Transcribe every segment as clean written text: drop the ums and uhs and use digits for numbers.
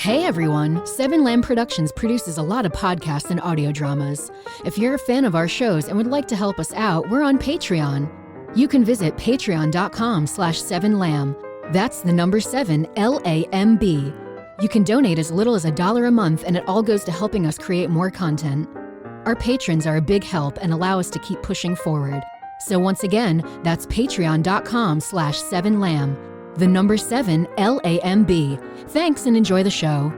Hey everyone! Seven Lamb Productions produces a lot of podcasts and audio dramas. If you're a fan of our shows and would like to help us out, we're on Patreon. You can visit patreon.com/7lamb. That's the number 7, LAMB. You can donate as little as $1 a month, and it all goes to helping us create more content. Our patrons are a big help and allow us to keep pushing forward. So once again, that's patreon.com/7lamb. The number 7, LAMB. Thanks and enjoy the show.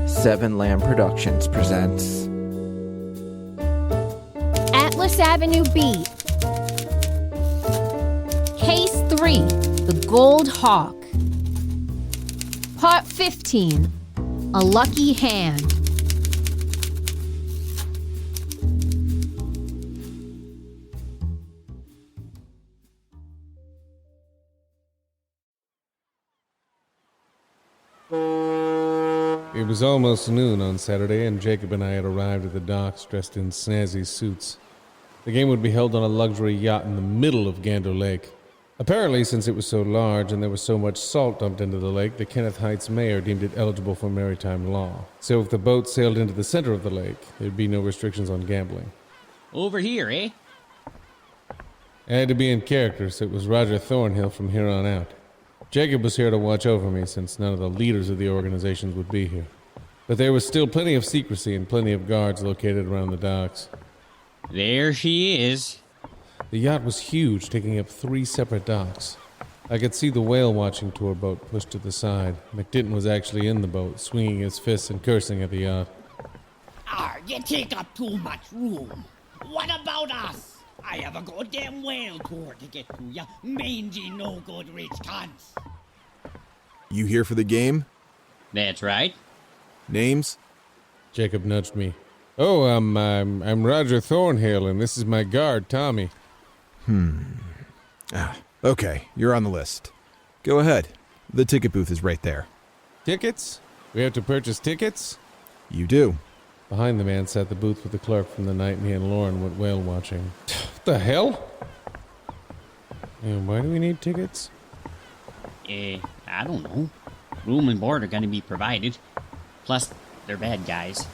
Seven Lamb Productions presents Atlas Avenue B. Case 3, The Gold Hawk. Part 15, A Lucky Hand. It was almost noon on Saturday, and Jacob and I had arrived at the docks dressed in snazzy suits. The game would be held on a luxury yacht in the middle of Gander Lake. Apparently, since it was so large and there was so much salt dumped into the lake, the Kenneth Heights mayor deemed it eligible for maritime law. So if the boat sailed into the center of the lake, there'd be no restrictions on gambling. Over here, eh? I had to be in character, so it was Roger Thornhill from here on out. Jacob was here to watch over me, since none of the leaders of the organizations would be here. But there was still plenty of secrecy and plenty of guards located around the docks. There she is. The yacht was huge, taking up 3 separate docks. I could see the whale-watching tour boat pushed to the side. McDinton was actually in the boat, swinging his fists and cursing at the yacht. You take up too much room. What about us? I have a goddamn whale tour to get to, ya mangy no-good rich cunts. You here for the game? That's right. Names? Jacob nudged me. Oh, I'm Roger Thornhill, and this is my guard, Tommy. Okay, you're on the list. Go ahead. The ticket booth is right there. Tickets? We have to purchase tickets? You do. Behind the man sat the booth with the clerk from the night me and Lauren went whale watching. What the hell? And why do we need tickets? I don't know. Room and board are gonna be provided. Plus, they're bad guys.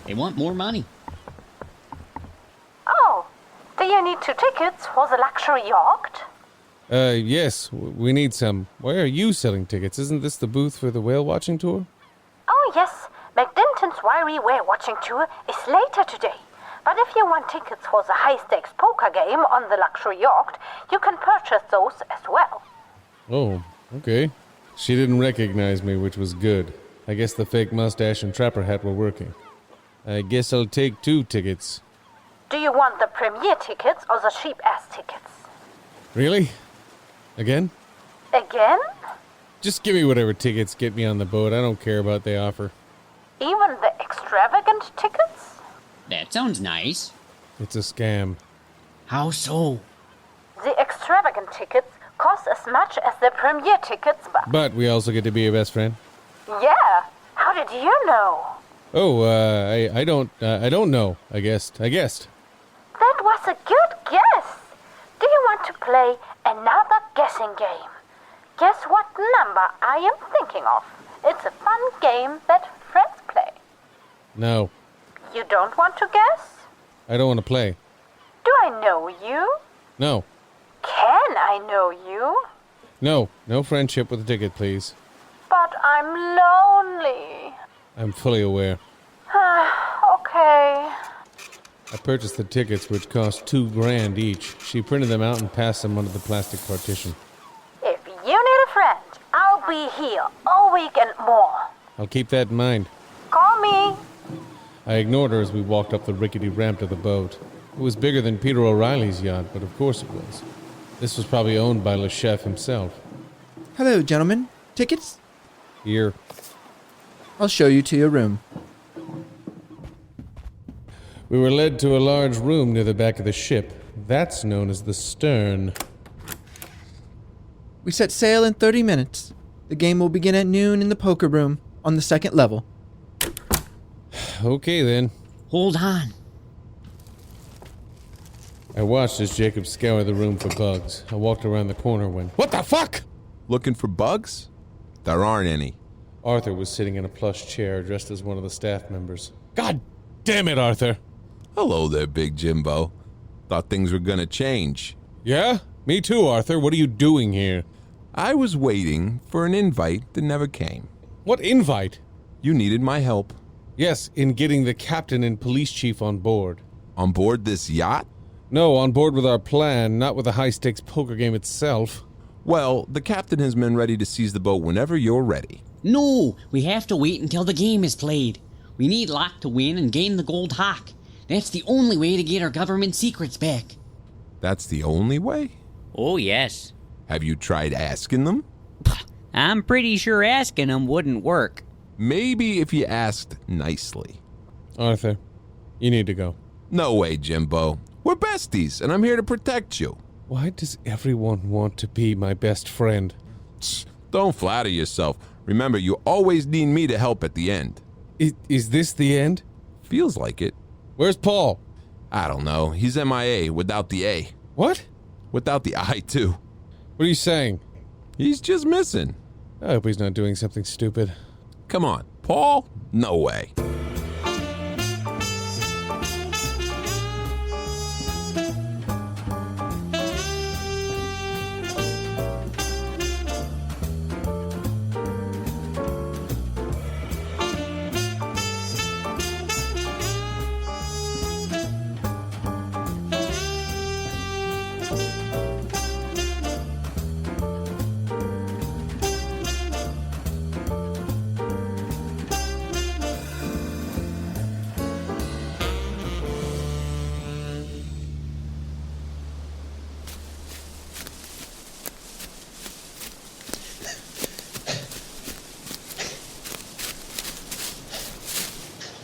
They want more money. Oh, do you need 2 tickets for the luxury yacht? Yes, we need some. Why are you selling tickets? Isn't this the booth for the whale watching tour? Oh, yes. McDinton's wiry whale watching tour is later today. But if you want tickets for the high-stakes poker game on the luxury yacht, you can purchase those as well. Oh, okay. She didn't recognize me, which was good. I guess the fake mustache and trapper hat were working. I guess I'll take 2 tickets. Do you want the premiere tickets or the cheap-ass tickets? Really? Again? Again? Just give me whatever tickets get me on the boat. I don't care about the offer. Even the extravagant tickets? That sounds nice. It's a scam. How so? The extravagant tickets cost as much as the premiere tickets, But we also get to be your best friend. Yeah. How did you know? Oh, I don't know. I guessed. That was a good guess. Do you want to play another guessing game? Guess what number I am thinking of. It's a fun game that friends play. No, You don't want to guess? I don't want to play. Do I know you? No, Can I know you? no friendship with a ticket, please. But I'm lonely. I'm fully aware. Okay. I purchased the tickets, which cost $2,000 each. She printed them out and passed them under the plastic partition. If you need a friend, I'll be here all week and more. I'll keep that in mind. Call me. I ignored her as we walked up the rickety ramp to the boat. It was bigger than Peter O'Reilly's yacht, but of course it was. This was probably owned by Le Chef himself. Hello, gentlemen. Tickets? Here. I'll show you to your room. We were led to a large room near the back of the ship. That's known as the stern. We set sail in 30 minutes. The game will begin at noon in the poker room on the 2nd level. Okay, then. Hold on. I watched as Jacob scoured the room for bugs. I walked around the corner when... What the fuck? Looking for bugs? There aren't any. Arthur was sitting in a plush chair dressed as one of the staff members. God damn it, Arthur. Hello there, Big Jimbo. Thought things were gonna change. Yeah? Me too, Arthur. What are you doing here? I was waiting for an invite that never came. What invite? You needed my help. Yes, in getting the captain and police chief on board. On board this yacht? No, on board with our plan, not with the high-stakes poker game itself. Well, the captain has men ready to seize the boat whenever you're ready. No, we have to wait until the game is played. We need Locke to win and gain the Gold Hawk. That's the only way to get our government secrets back. That's the only way? Oh, yes. Have you tried asking them? I'm pretty sure asking them wouldn't work. Maybe if you asked nicely. Arthur, you need to go. No way, Jimbo. We're besties, and I'm here to protect you. Why does everyone want to be my best friend? Don't flatter yourself. Remember, you always need me to help at the end. Is this the end? Feels like it. Where's Paul? I don't know. He's MIA without the A. What? Without the I, too. What are you saying? He's just missing. I hope he's not doing something stupid. Come on, Paul? No way.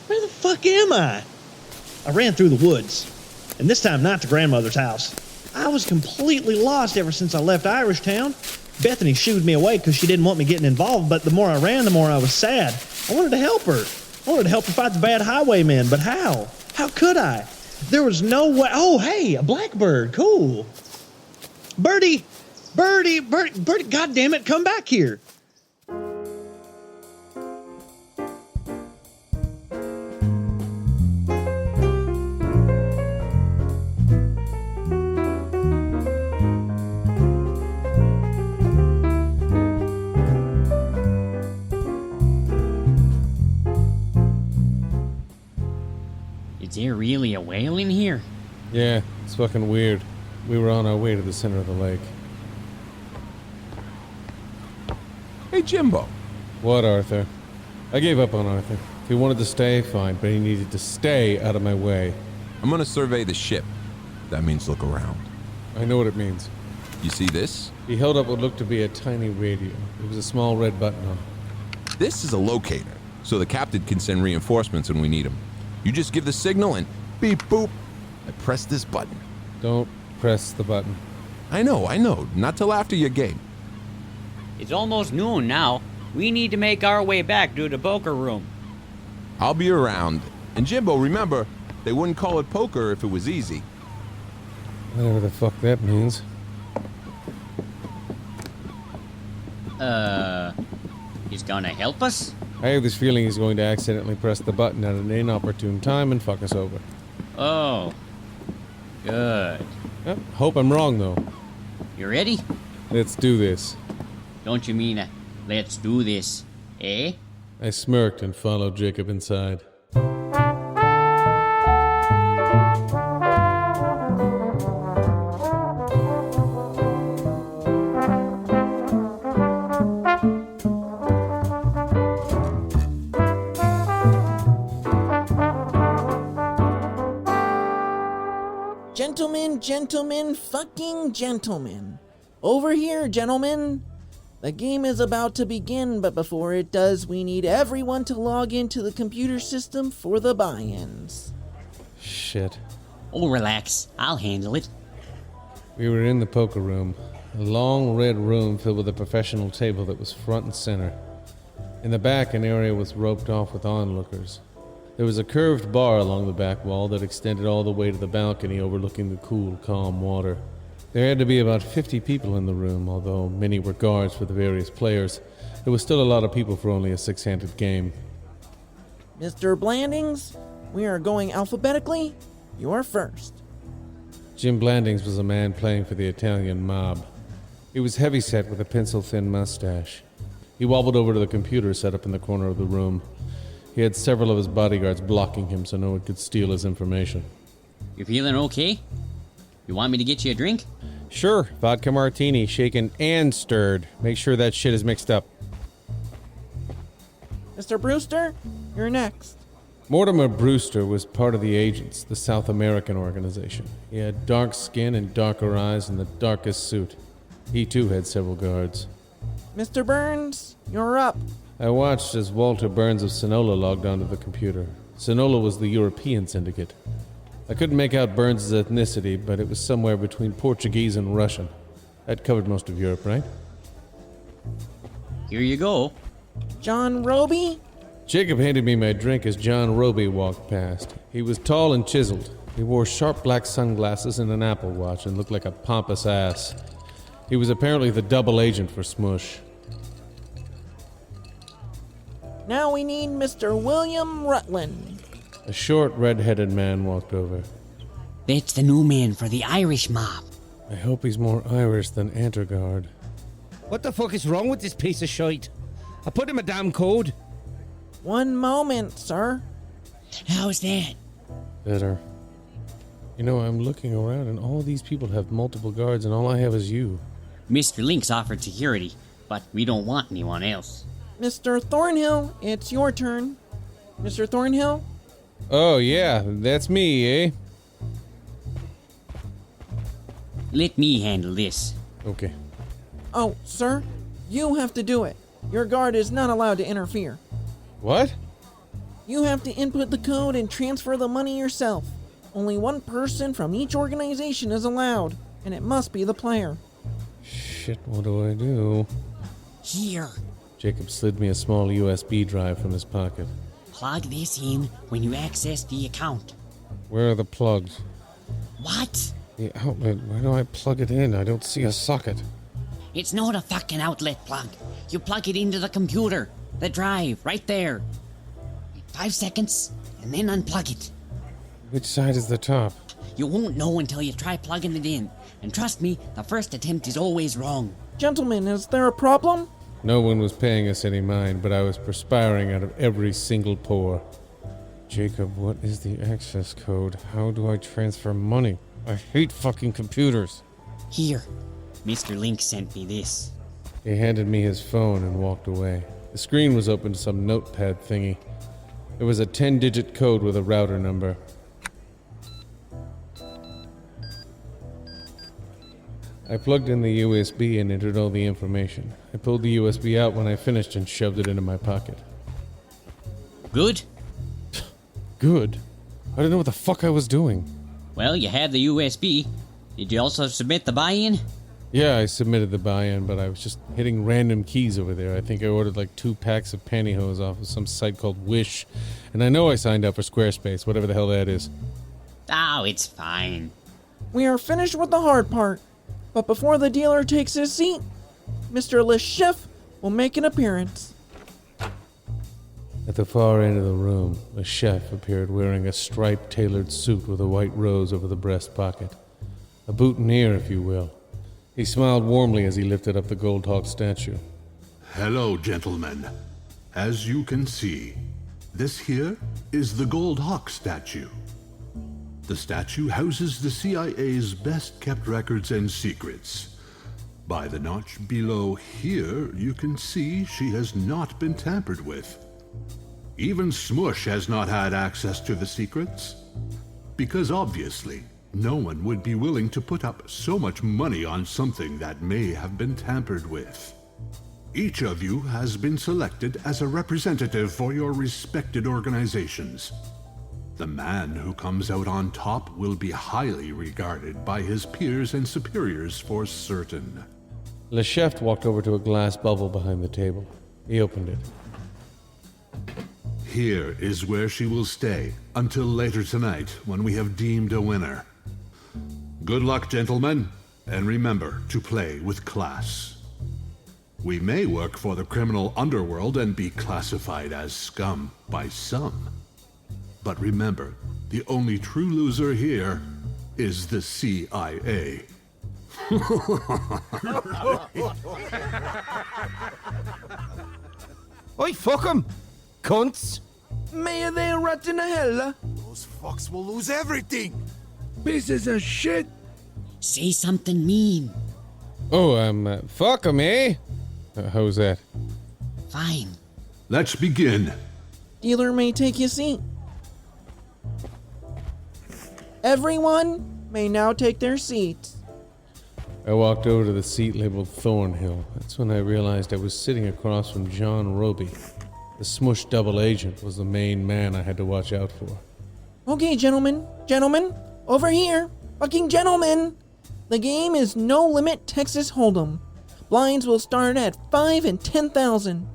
Where the fuck am I? I ran through the woods, and this time not to grandmother's house. I was completely lost ever since I left Irish Town. Bethany shooed me away because she didn't want me getting involved, but the more I ran, the more I was sad. I wanted to help her. I wanted to help her fight the bad highwaymen, but how? How could I? There was no way. Oh, hey, a blackbird. Cool. Birdie, God damn it, come back here. Is there really a whale in here? Yeah, it's fucking weird. We were on our way to the center of the lake. Hey, Jimbo. What, Arthur? I gave up on Arthur. If he wanted to stay, fine, but he needed to stay out of my way. I'm gonna survey the ship. That means look around. I know what it means. You see this? He held up what looked to be a tiny radio. There was a small red button on it. This is a locator, so the captain can send reinforcements when we need them. You just give the signal and beep boop. I press this button. Don't press the button. I know. Not till after your game. It's almost noon now. We need to make our way back to the poker room. I'll be around. And Jimbo, remember, they wouldn't call it poker if it was easy. Whatever the fuck that means. He's gonna help us? I have this feeling he's going to accidentally press the button at an inopportune time and fuck us over. Oh. Good. Yep, hope I'm wrong, though. You ready? Let's do this. Don't you mean let's do this, eh? I smirked and followed Jacob inside. Gentlemen, fucking gentlemen. Over here, gentlemen. The game is about to begin, but before it does, we need everyone to log into the computer system for the buy-ins. Shit. Oh, relax. I'll handle it. We were in the poker room. A long red room filled with a professional table that was front and center. In the back, an area was roped off with onlookers. There was a curved bar along the back wall that extended all the way to the balcony overlooking the cool, calm water. There had to be about 50 people in the room, although many were guards for the various players. There was still a lot of people for only a six-handed game. Mr. Blandings, we are going alphabetically. You are first. Jim Blandings was a man playing for the Italian mob. He was heavy-set with a pencil-thin mustache. He wobbled over to the computer set up in the corner of the room. He had several of his bodyguards blocking him so no one could steal his information. You feeling okay? You want me to get you a drink? Sure, vodka martini, shaken and stirred. Make sure that shit is mixed up. Mr. Brewster, you're next. Mortimer Brewster was part of the Agents, the South American organization. He had dark skin and darker eyes and the darkest suit. He too had several guards. Mr. Burns, you're up. I watched as Walter Burns of Sonola logged onto the computer. Sonola was the European syndicate. I couldn't make out Burns' ethnicity, but it was somewhere between Portuguese and Russian. That covered most of Europe, right? Here you go. John Roby? Jacob handed me my drink as John Roby walked past. He was tall and chiseled. He wore sharp black sunglasses and an Apple Watch and looked like a pompous ass. He was apparently the double agent for SMUSH. Now we need Mr. William Rutland. A short, red-headed man walked over. That's the new man for the Irish mob. I hope he's more Irish than Antergard. What the fuck is wrong with this piece of shite? I put him a damn code. One moment, sir. How's that? Better. You know, I'm looking around and all these people have multiple guards and all I have is you. Mr. Lynx offered security, but we don't want anyone else. Mr. Thornhill, it's your turn. Mr. Thornhill? Oh, yeah, that's me, eh? Let me handle this. Okay. Oh, sir, you have to do it. Your guard is not allowed to interfere. What? You have to input the code and transfer the money yourself. Only one person from each organization is allowed, and it must be the player. Shit, what do I do? Here. Jacob slid me a small USB drive from his pocket. Plug this in when you access the account. Where are the plugs? What? The outlet. Where do I plug it in? I don't see a socket. It's not a fucking outlet plug. You plug it into the computer. The drive, right there. 5 seconds, and then unplug it. Which side is the top? You won't know until you try plugging it in. And trust me, the first attempt is always wrong. Gentlemen, is there a problem? No one was paying us any mind, but I was perspiring out of every single pore. Jacob, what is the access code? How do I transfer money? I hate fucking computers. Here, Mr. Link sent me this. He handed me his phone and walked away. The screen was open to some notepad thingy. It was a 10-digit code with a router number. I plugged in the USB and entered all the information. I pulled the USB out when I finished and shoved it into my pocket. Good? Good? I didn't know what the fuck I was doing. Well, you had the USB. Did you also submit the buy-in? Yeah, I submitted the buy-in, but I was just hitting random keys over there. I think I ordered like 2 packs of pantyhose off of some site called Wish. And I know I signed up for Squarespace, whatever the hell that is. Oh, it's fine. We are finished with the hard part. But before the dealer takes his seat, Mr. Leshef will make an appearance. At the far end of the room, a chef appeared wearing a striped tailored suit with a white rose over the breast pocket. A boutonniere, if you will. He smiled warmly as he lifted up the Gold Hawk statue. Hello, gentlemen. As you can see, this here is the Gold Hawk statue. The statue houses the CIA's best-kept records and secrets. By the notch below here, you can see she has not been tampered with. Even SMUSH has not had access to the secrets. Because obviously, no one would be willing to put up so much money on something that may have been tampered with. Each of you has been selected as a representative for your respected organizations. The man who comes out on top will be highly regarded by his peers and superiors for certain. Le Chef walked over to a glass bubble behind the table. He opened it. Here is where she will stay until later tonight when we have deemed a winner. Good luck, gentlemen, and remember to play with class. We may work for the criminal underworld and be classified as scum by some. But remember, the only true loser here is the CIA. Oi, fuck 'em! Cunts! May they rot in hell. Those fucks will lose everything. Pieces of shit! Say something mean. Oh, fuck 'em, eh? How's that? Fine. Let's begin. Dealer may take your seat. Everyone may now take their seats. I walked over to the seat labeled Thornhill. That's when I realized I was sitting across from John Roby. The SMUSH double agent was the main man I had to watch out for. Okay, gentlemen, over here, fucking gentlemen. The game is No Limit Texas Hold'em. Blinds will start at 5 and 10,000.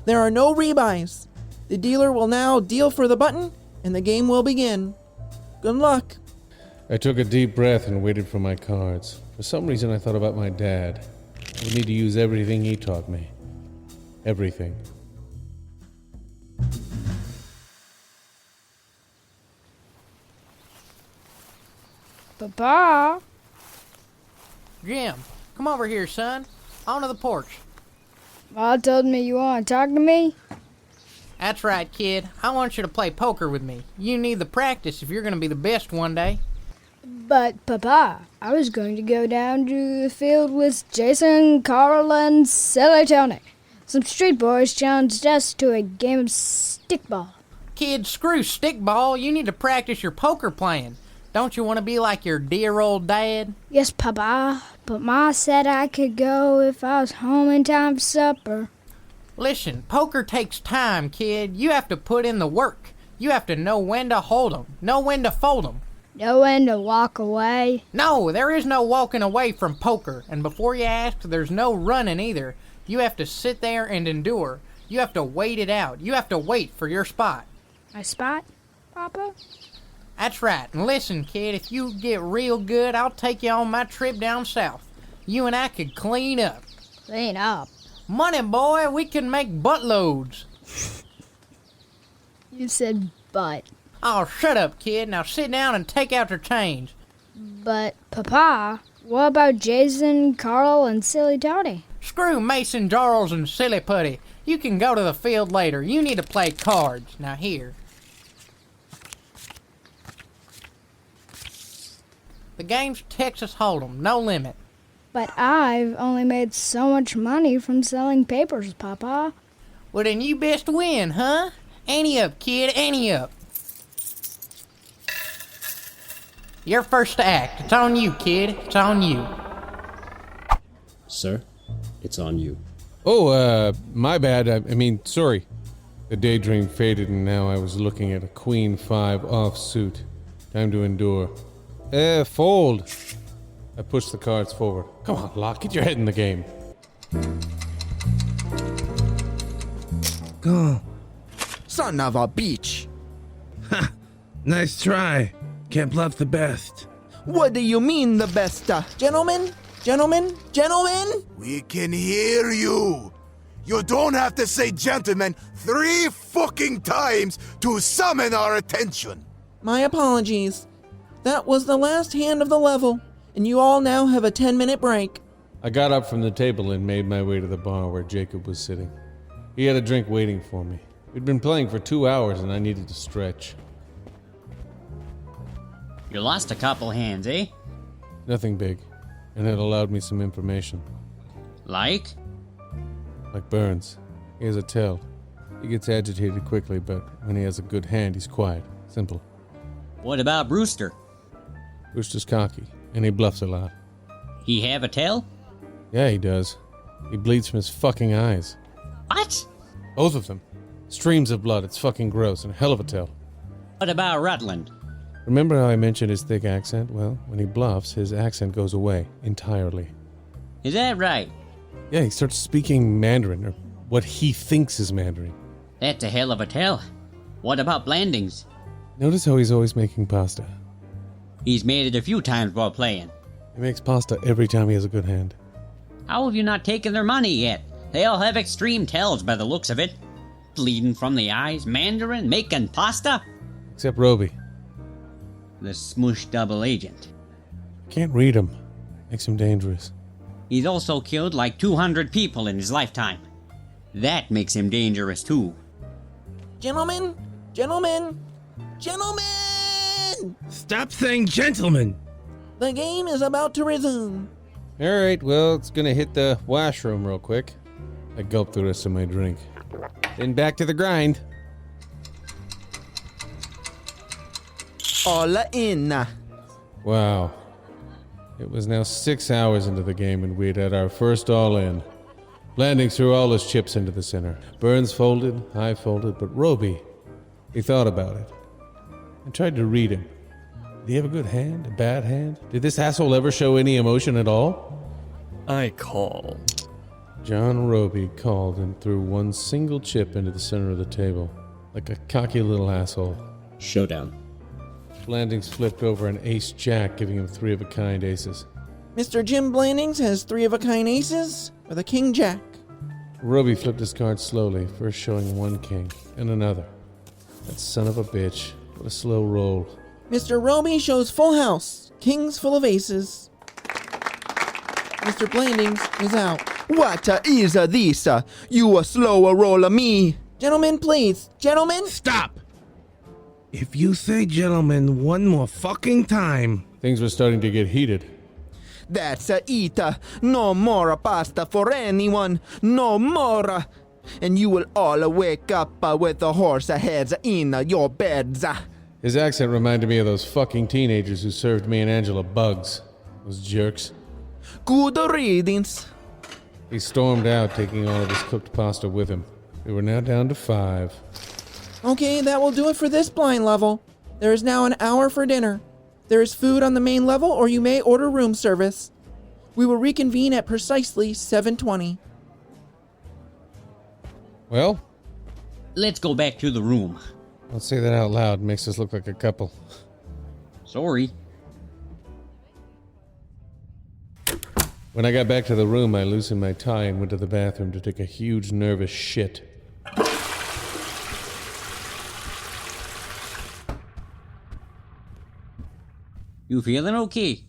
There are no rebuys. The dealer will now deal for the button, and the game will begin. Good luck. I took a deep breath and waited for my cards. For some reason, I thought about my dad. I would need to use everything he taught me. Everything. Papa? Jim, come over here, son. Onto the porch. Ma told me you want to talk to me? That's right, kid. I want you to play poker with me. You need the practice if you're going to be the best one day. But, Papa, I was going to go down to the field with Jason, Carl, and Silly Tony. Some street boys challenged us to a game of stickball. Kid, screw stickball. You need to practice your poker playing. Don't you want to be like your dear old dad? Yes, Papa, but Ma said I could go if I was home in time for supper. Listen, poker takes time, kid. You have to put in the work. You have to know when to hold 'em, know when to fold 'em. Know when to walk away? No, there is no walking away from poker. And before you ask, there's no running either. You have to sit there and endure. You have to wait it out. You have to wait for your spot. My spot, Papa? That's right. And listen, kid, if you get real good, I'll take you on my trip down south. You and I could clean up. Clean up? Money, boy, we can make buttloads. You said butt. Oh, shut up, kid. Now sit down and take out your change. But, Papa, what about Jason, Carl, and Silly Tony? Screw Mason, Jarls, and Silly Putty. You can go to the field later. You need to play cards. Now here. The game's Texas Hold'em, no limit. But I've only made so much money from selling papers, Papa. Well, then you best win, huh? Ante up, kid, ante up. Your first to act. It's on you, kid. It's on you. Sir, it's on you. Oh, my bad. I mean, sorry. The daydream faded and now I was looking at a Queen 5 offsuit. Time to endure. Fold. I pushed the cards forward. Come on, Locke, get your head in the game. Go. Son of a bitch. Ha! Nice try. Can't bluff the best. What do you mean the best? Gentlemen? We can hear you. You don't have to say gentlemen 3 fucking times to summon our attention. My apologies. That was the last hand of the level, and you all now have a 10-minute break. I got up from the table and made my way to the bar where Jacob was sitting. He had a drink waiting for me. We'd been playing for 2 hours and I needed to stretch. You lost a couple hands, eh? Nothing big, and it allowed me some information. Like? Like Burns. He has a tell. He gets agitated quickly, but when he has a good hand, he's quiet. Simple. What about Brewster? Brewster's cocky, and he bluffs a lot. He have a tail? Yeah, he does. He bleeds from his fucking eyes. What? Both of them. Streams of blood. It's fucking gross, and a hell of a tell. What about Rutland? Remember how I mentioned his thick accent? Well, when he bluffs, his accent goes away entirely. Is that right? Yeah, he starts speaking Mandarin, or what he thinks is Mandarin. That's a hell of a tell. What about Blandings? Notice how he's always making pasta. He's made it a few times while playing. He makes pasta every time he has a good hand. How have you not taken their money yet? They all have extreme tells by the looks of it. Bleeding from the eyes, Mandarin, making pasta? Except Roby. The SMUSH double agent. Can't read him. Makes him dangerous. He's also killed like 200 people in his lifetime. That makes him dangerous too. Gentlemen! Gentlemen! Gentlemen! Stop saying gentlemen! The game is about to resume. Alright, well, it's gonna hit the washroom real quick. I gulped the rest of my drink. Then back to the grind. All in. Wow. It was now 6 hours into the game and we'd had our first all-in. Blandings threw all his chips into the center. Burns folded, I folded, but Roby, he thought about it. I tried to read him. Did he have a good hand? A bad hand? Did this asshole ever show any emotion at all? I call. John Roby called and threw one single chip into the center of the table, like a cocky little asshole. Showdown. Blandings flipped over an ace-jack, giving him three-of-a-kind aces. Mr. Jim Blandings has three-of-a-kind aces with a king-jack. Roby flipped his cards slowly, first showing one king, and another. That son of a bitch. What a slow roll. Mr. Roby shows full house, kings full of aces. Mr. Blandings is out. What is this? You a slower roller me. Gentlemen, please. Gentlemen? Stop! If you say gentlemen one more fucking time... Things were starting to get heated. That's it. No more pasta for anyone. No more. And you will all wake up with the horse heads in your beds. His accent reminded me of those fucking teenagers who served me and Angela bugs. Those jerks. Good riddance. He stormed out, taking all of his cooked pasta with him. We were now down to 5. Okay, that will do it for this blind level. There is now an hour for dinner. There is food on the main level, or you may order room service. We will reconvene at precisely 7:20. Well? Let's go back to the room. Don't say that out loud. It makes us look like a couple. Sorry. When I got back to the room, I loosened my tie and went to the bathroom to take a huge nervous shit. You feeling okay?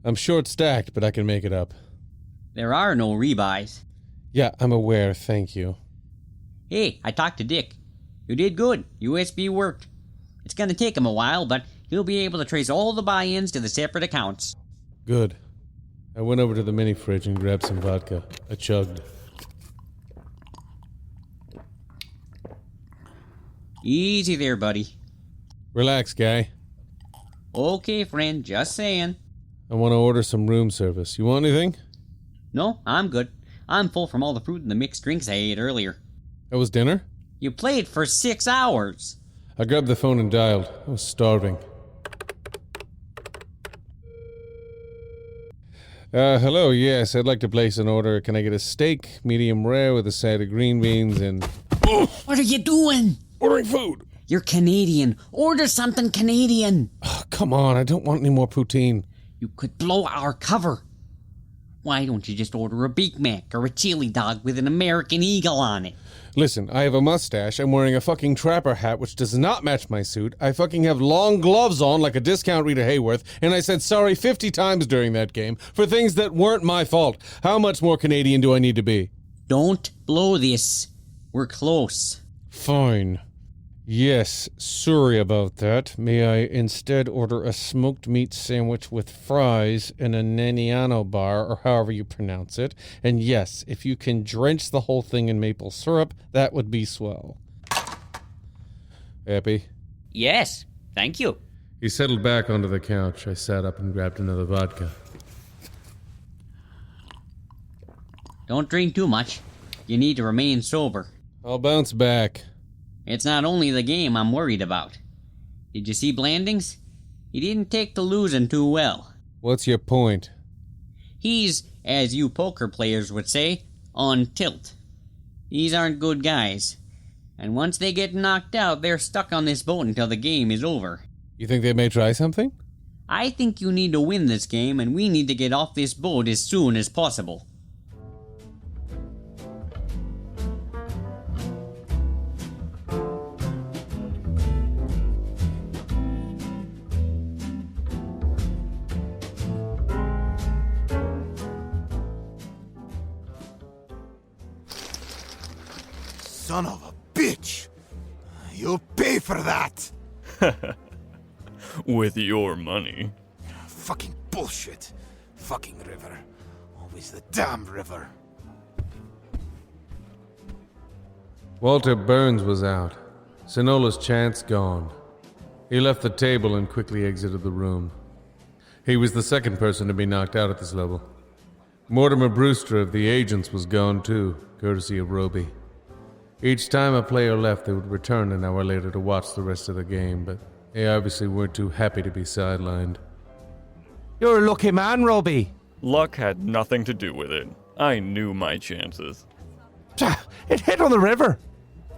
I'm short-stacked, but I can make it up. There are no rebuys. Yeah, I'm aware, thank you. Hey, I talked to Dick. You did good. USB worked. It's gonna take him a while, but he'll be able to trace all the buy-ins to the separate accounts. Good. I went over to the mini-fridge and grabbed some vodka. I chugged. Easy there, buddy. Relax, guy. Okay, friend, just saying. I want to order some room service. You want anything? No, I'm good. I'm full from all the fruit and the mixed drinks I ate earlier. That was dinner? You played for 6 hours. I grabbed the phone and dialed. I was starving. Hello, yes, I'd like to place an order. Can I get a steak, medium rare, with a side of green beans and... What are you doing? Ordering food. You're Canadian. Order something Canadian. Oh, come on, I don't want any more poutine. You could blow our cover. Why don't you just order a Big Mac or a chili dog with an American eagle on it? Listen, I have a mustache, I'm wearing a fucking trapper hat which does not match my suit, I fucking have long gloves on like a discount Rita Hayworth, and I said sorry 50 times during that game for things that weren't my fault. How much more Canadian do I need to be? Don't blow this. We're close. Fine. Yes, sorry about that. May I instead order a smoked meat sandwich with fries and a Naniano bar, or however you pronounce it. And yes, if you can drench the whole thing in maple syrup, that would be swell. Happy? Yes, thank you. He settled back onto the couch. I sat up and grabbed another vodka. Don't drink too much. You need to remain sober. I'll bounce back. It's not only the game I'm worried about. Did you see Blandings? He didn't take to losing too well. What's your point? He's, as you poker players would say, on tilt. These aren't good guys. And once they get knocked out, they're stuck on this boat until the game is over. You think they may try something? I think you need to win this game, and we need to get off this boat as soon as possible. Son of a bitch! You'll pay for that! With your money. Fucking bullshit. Fucking river. Always the damn river. Walter Burns was out. Sonola's chance gone. He left the table and quickly exited the room. He was the second person to be knocked out at this level. Mortimer Brewster of the Agents was gone too, courtesy of Roby. Each time a player left, they would return an hour later to watch the rest of the game, but they obviously weren't too happy to be sidelined. You're a lucky man, Roby. Luck had nothing to do with it. I knew my chances. It hit on the river.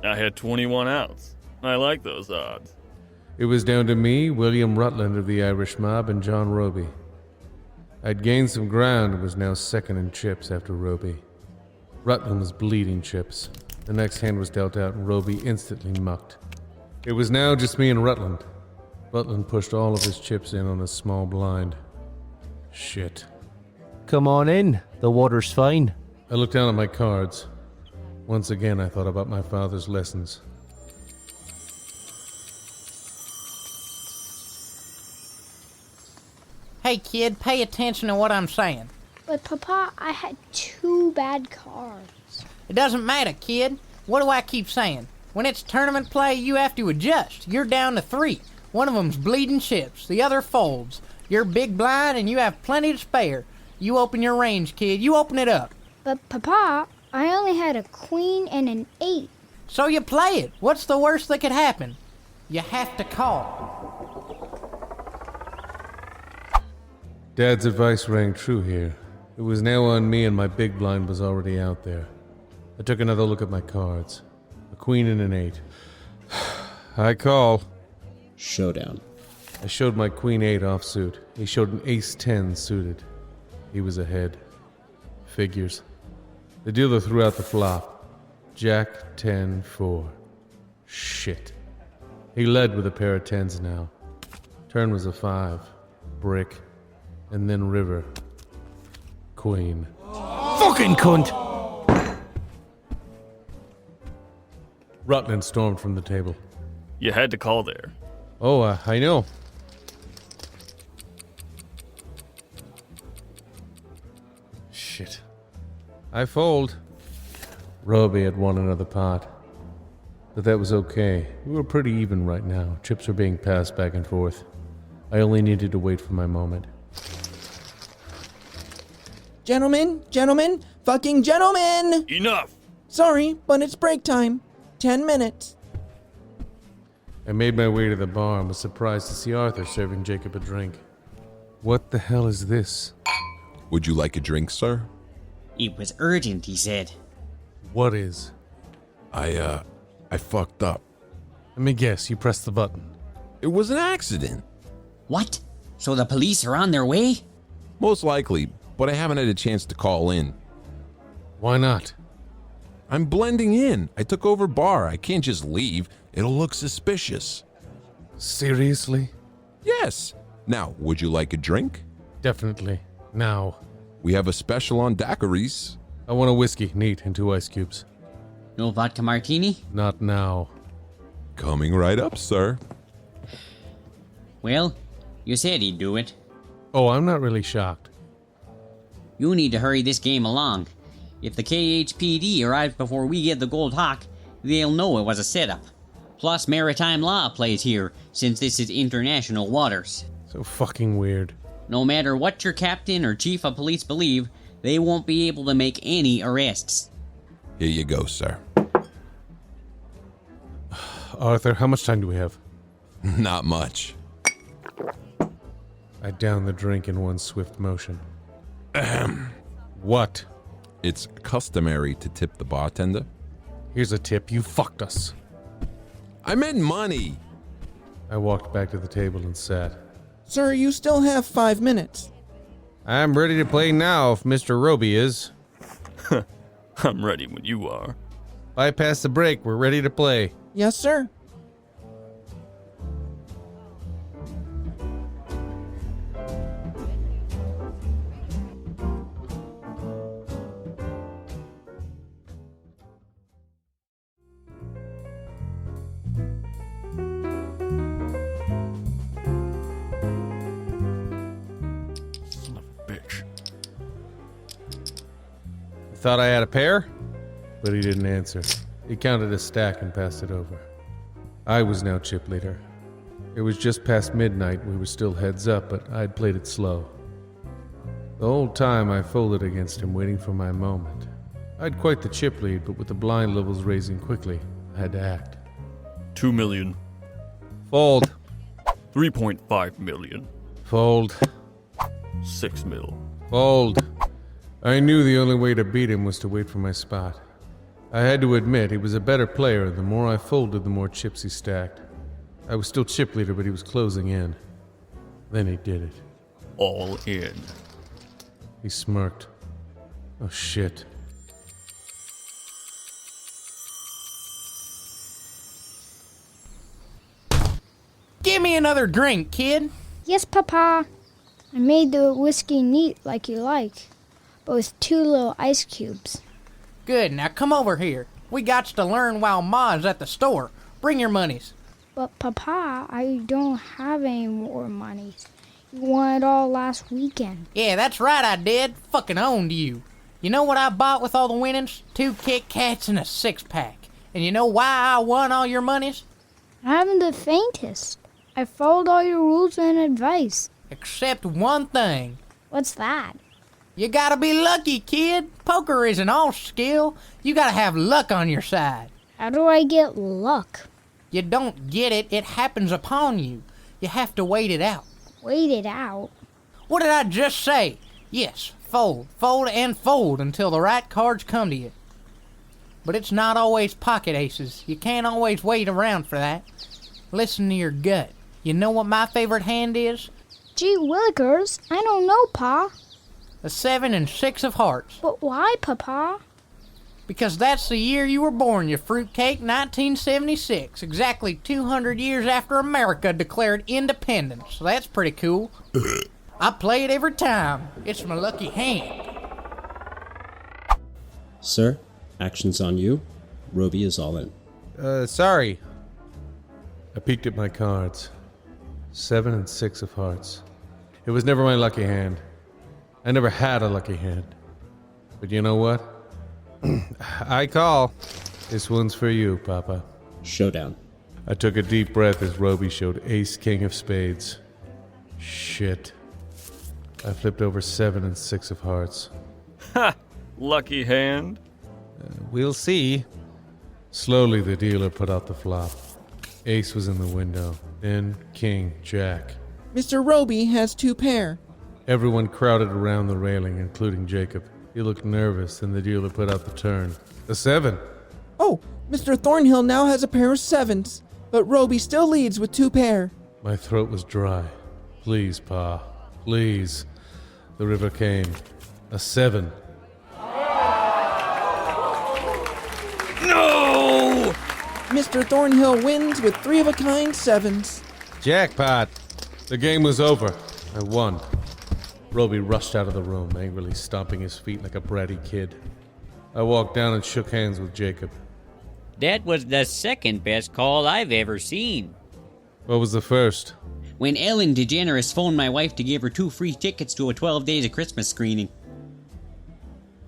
I had 21 outs. I like those odds. It was down to me, William Rutland of the Irish Mob, and John Roby. I'd gained some ground and was now second in chips after Roby. Rutland was bleeding chips. The next hand was dealt out, and Roby instantly mucked. It was now just me and Rutland. Rutland pushed all of his chips in on a small blind. Shit. Come on in. The water's fine. I looked down at my cards. Once again, I thought about my father's lessons. Hey, kid, pay attention to what I'm saying. But, Papa, I had 2 bad cards. It doesn't matter, kid. What do I keep saying? When it's tournament play, you have to adjust. You're down to 3. One of them's bleeding chips, the other folds. You're big blind and you have plenty to spare. You open your range, kid. You open it up. But, Papa, I only had a queen and an 8. So you play it. What's the worst that could happen? You have to call. Dad's advice rang true here. It was now on me and my big blind was already out there. I took another look at my cards. A queen and an 8. I call. Showdown. I showed my queen 8 offsuit. He showed an ace 10 suited. He was ahead. Figures. The dealer threw out the flop. Jack 10 4. Shit. He led with a pair of 10s now. Turn was a 5. Brick. And then river. Queen. Fucking cunt! Rutland stormed from the table. You had to call there. Oh, I know. Shit. I fold. Roby had won another pot. But that was okay. We were pretty even right now. Chips were being passed back and forth. I only needed to wait for my moment. Gentlemen, fucking gentlemen! Enough! Sorry, but it's break time. 10 minutes. I made my way to the bar and was surprised to see Arthur serving Jacob a drink. What the hell is this? Would you like a drink, sir? It was urgent, he said. What is? I fucked up. Let me guess, you pressed the button. It was an accident. What? So the police are on their way? Most likely, but I haven't had a chance to call in. Why not? I'm blending in. I took over bar. I can't just leave. It'll look suspicious. Seriously? Yes. Now, would you like a drink? Definitely. Now. We have a special on daiquiris. I want a whiskey, neat, and 2 ice cubes. No vodka martini? Not now. Coming right up, sir. Well, you said he'd do it. Oh, I'm not really shocked. You need to hurry this game along. If the KHPD arrives before we get the Gold Hawk, they'll know it was a setup. Plus, maritime law applies here, since this is international waters. So fucking weird. No matter what your captain or chief of police believe, they won't be able to make any arrests. Here you go, sir. Arthur, how much time do we have? Not much. I downed the drink in one swift motion. Ahem. What? It's customary to tip the bartender. Here's a tip. You fucked us. I meant money. I walked back to the table and sat. Sir, you still have 5 minutes. I'm ready to play now if Mr. Roby is. I'm ready when you are. Bypass the break. We're ready to play. Yes, sir. Thought I had a pair? But he didn't answer. He counted a stack and passed it over. I was now chip leader. It was just past midnight. We were still heads up, but I'd played it slow. The whole time I folded against him, waiting for my moment. I'd quite the chip lead, but with the blind levels raising quickly, I had to act. 2 million. Fold. 3.5 million. Fold. 6 mil. Fold. I knew the only way to beat him was to wait for my spot. I had to admit he was a better player, and the more I folded, the more chips he stacked. I was still chip leader, but he was closing in. Then he did it. All in. He smirked. Oh shit. Give me another drink, kid. Yes, Papa. I made the whiskey neat like you like, but with 2 little ice cubes. Good, now come over here. We got to learn while Ma's at the store. Bring your monies. But Papa, I don't have any more money. You won it all last weekend. Yeah, that's right, I did. Fucking owned you. You know what I bought with all the winnings? 2 Kit Kats and a 6-pack. And you know why I won all your monies? I haven't the faintest. I followed all your rules and advice. Except one thing. What's that? You gotta be lucky, kid. Poker isn't all skill. You gotta have luck on your side. How do I get luck? You don't get it, it happens upon you. You have to wait it out. Wait it out? What did I just say? Yes, fold, fold, and fold until the right cards come to you. But it's not always pocket aces. You can't always wait around for that. Listen to your gut. You know what my favorite hand is? Gee willikers, I don't know, Pa. A 7 and 6 of hearts. But why, Papa? Because that's the year you were born, you fruitcake, 1976. Exactly 200 years after America declared independence. So that's pretty cool. I play it every time. It's my lucky hand. Sir, action's on you. Roby is all in. Sorry. I peeked at my cards. 7 and 6 of hearts. It was never my lucky hand. I never had a lucky hand. But you know what? I call. This one's for you, Papa. Showdown. I took a deep breath as Roby showed Ace King of Spades. Shit. I flipped over 7 and 6 of hearts. Ha! Lucky hand. We'll see. Slowly, the dealer put out the flop. Ace was in the window. Then King, Jack. Mr. Roby has 2 pair. Everyone crowded around the railing, including Jacob. He looked nervous, and the dealer put out the turn. A 7. Oh, Mr. Thornhill now has a pair of 7s, but Roby still leads with 2 pair. My throat was dry. Please, Pa. Please. The river came. A 7. No! Mr. Thornhill wins with 3-of-a-kind 7s. Jackpot. The game was over. I won. Roby rushed out of the room, angrily stomping his feet like a bratty kid. I walked down and shook hands with Jacob. That was the second best call I've ever seen. What was the first? When Ellen DeGeneres phoned my wife to give her 2 free tickets to a 12 Days of Christmas screening.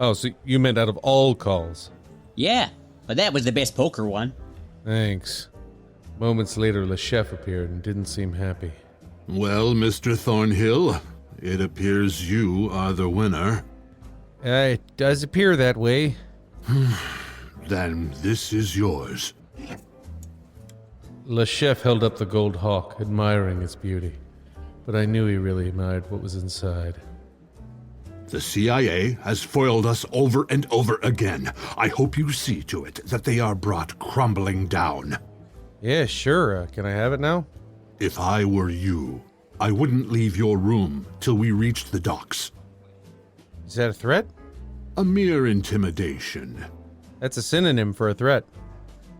Oh, so you meant out of all calls? Yeah, but that was the best poker one. Thanks. Moments later, Le Chef appeared and didn't seem happy. Well, Mr. Thornhill, it appears you are the winner. It does appear that way. Then this is yours. Le Chef held up the gold hawk, admiring its beauty. But I knew he really admired what was inside. The CIA has foiled us over and over again. I hope you see to it that they are brought crumbling down. Yeah, sure. Can I have it now? If I were you, I wouldn't leave your room till we reached the docks. Is that a threat? A mere intimidation. That's a synonym for a threat.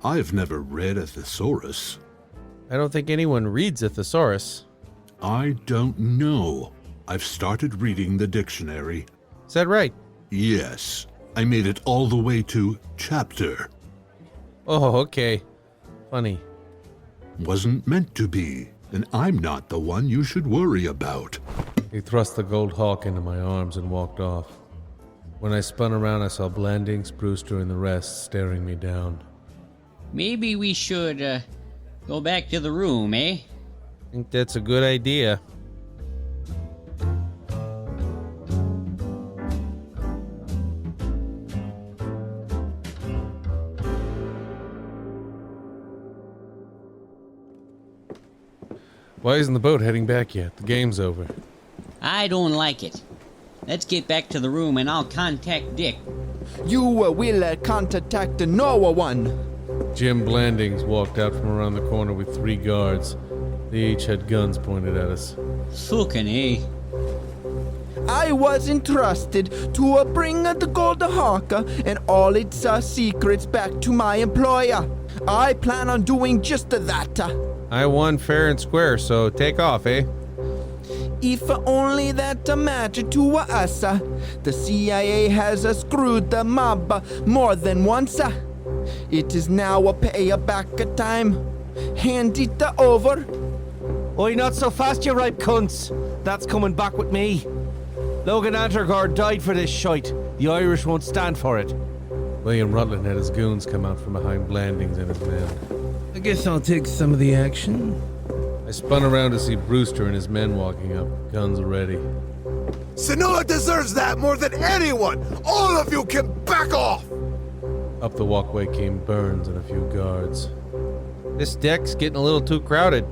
I've never read a thesaurus. I don't think anyone reads a thesaurus. I don't know. I've started reading the dictionary. Is that right? Yes. I made it all the way to chapter. Oh, okay. Funny. Wasn't meant to be, and I'm not the one you should worry about. He thrust the gold hawk into my arms and walked off. When I spun around, I saw Blandings, Brewster, and the rest staring me down. Maybe we should, go back to the room, eh? I think that's a good idea. Why isn't the boat heading back yet? The game's over. I don't like it. Let's get back to the room and I'll contact Dick. You will contact no one. Jim Blandings walked out from around the corner with 3 guards. They each had guns pointed at us. Fucking eh? I was entrusted to bring the Gold Hawk and all its secrets back to my employer. I plan on doing just that. I won fair and square, so take off, eh? If only that mattered to us. The CIA has screwed the mob more than once. It is now a payback time. Hand it over. Oi, not so fast, you ripe cunts. That's coming back with me. Logan Antergard died for this shite. The Irish won't stand for it. William Rutland had his goons come out from behind Blandings and his men. I guess I'll take some of the action. I spun around to see Brewster and his men walking up, guns ready. Sonora deserves that more than anyone! All of you can back off! Up the walkway came Burns and a few guards. This deck's getting a little too crowded.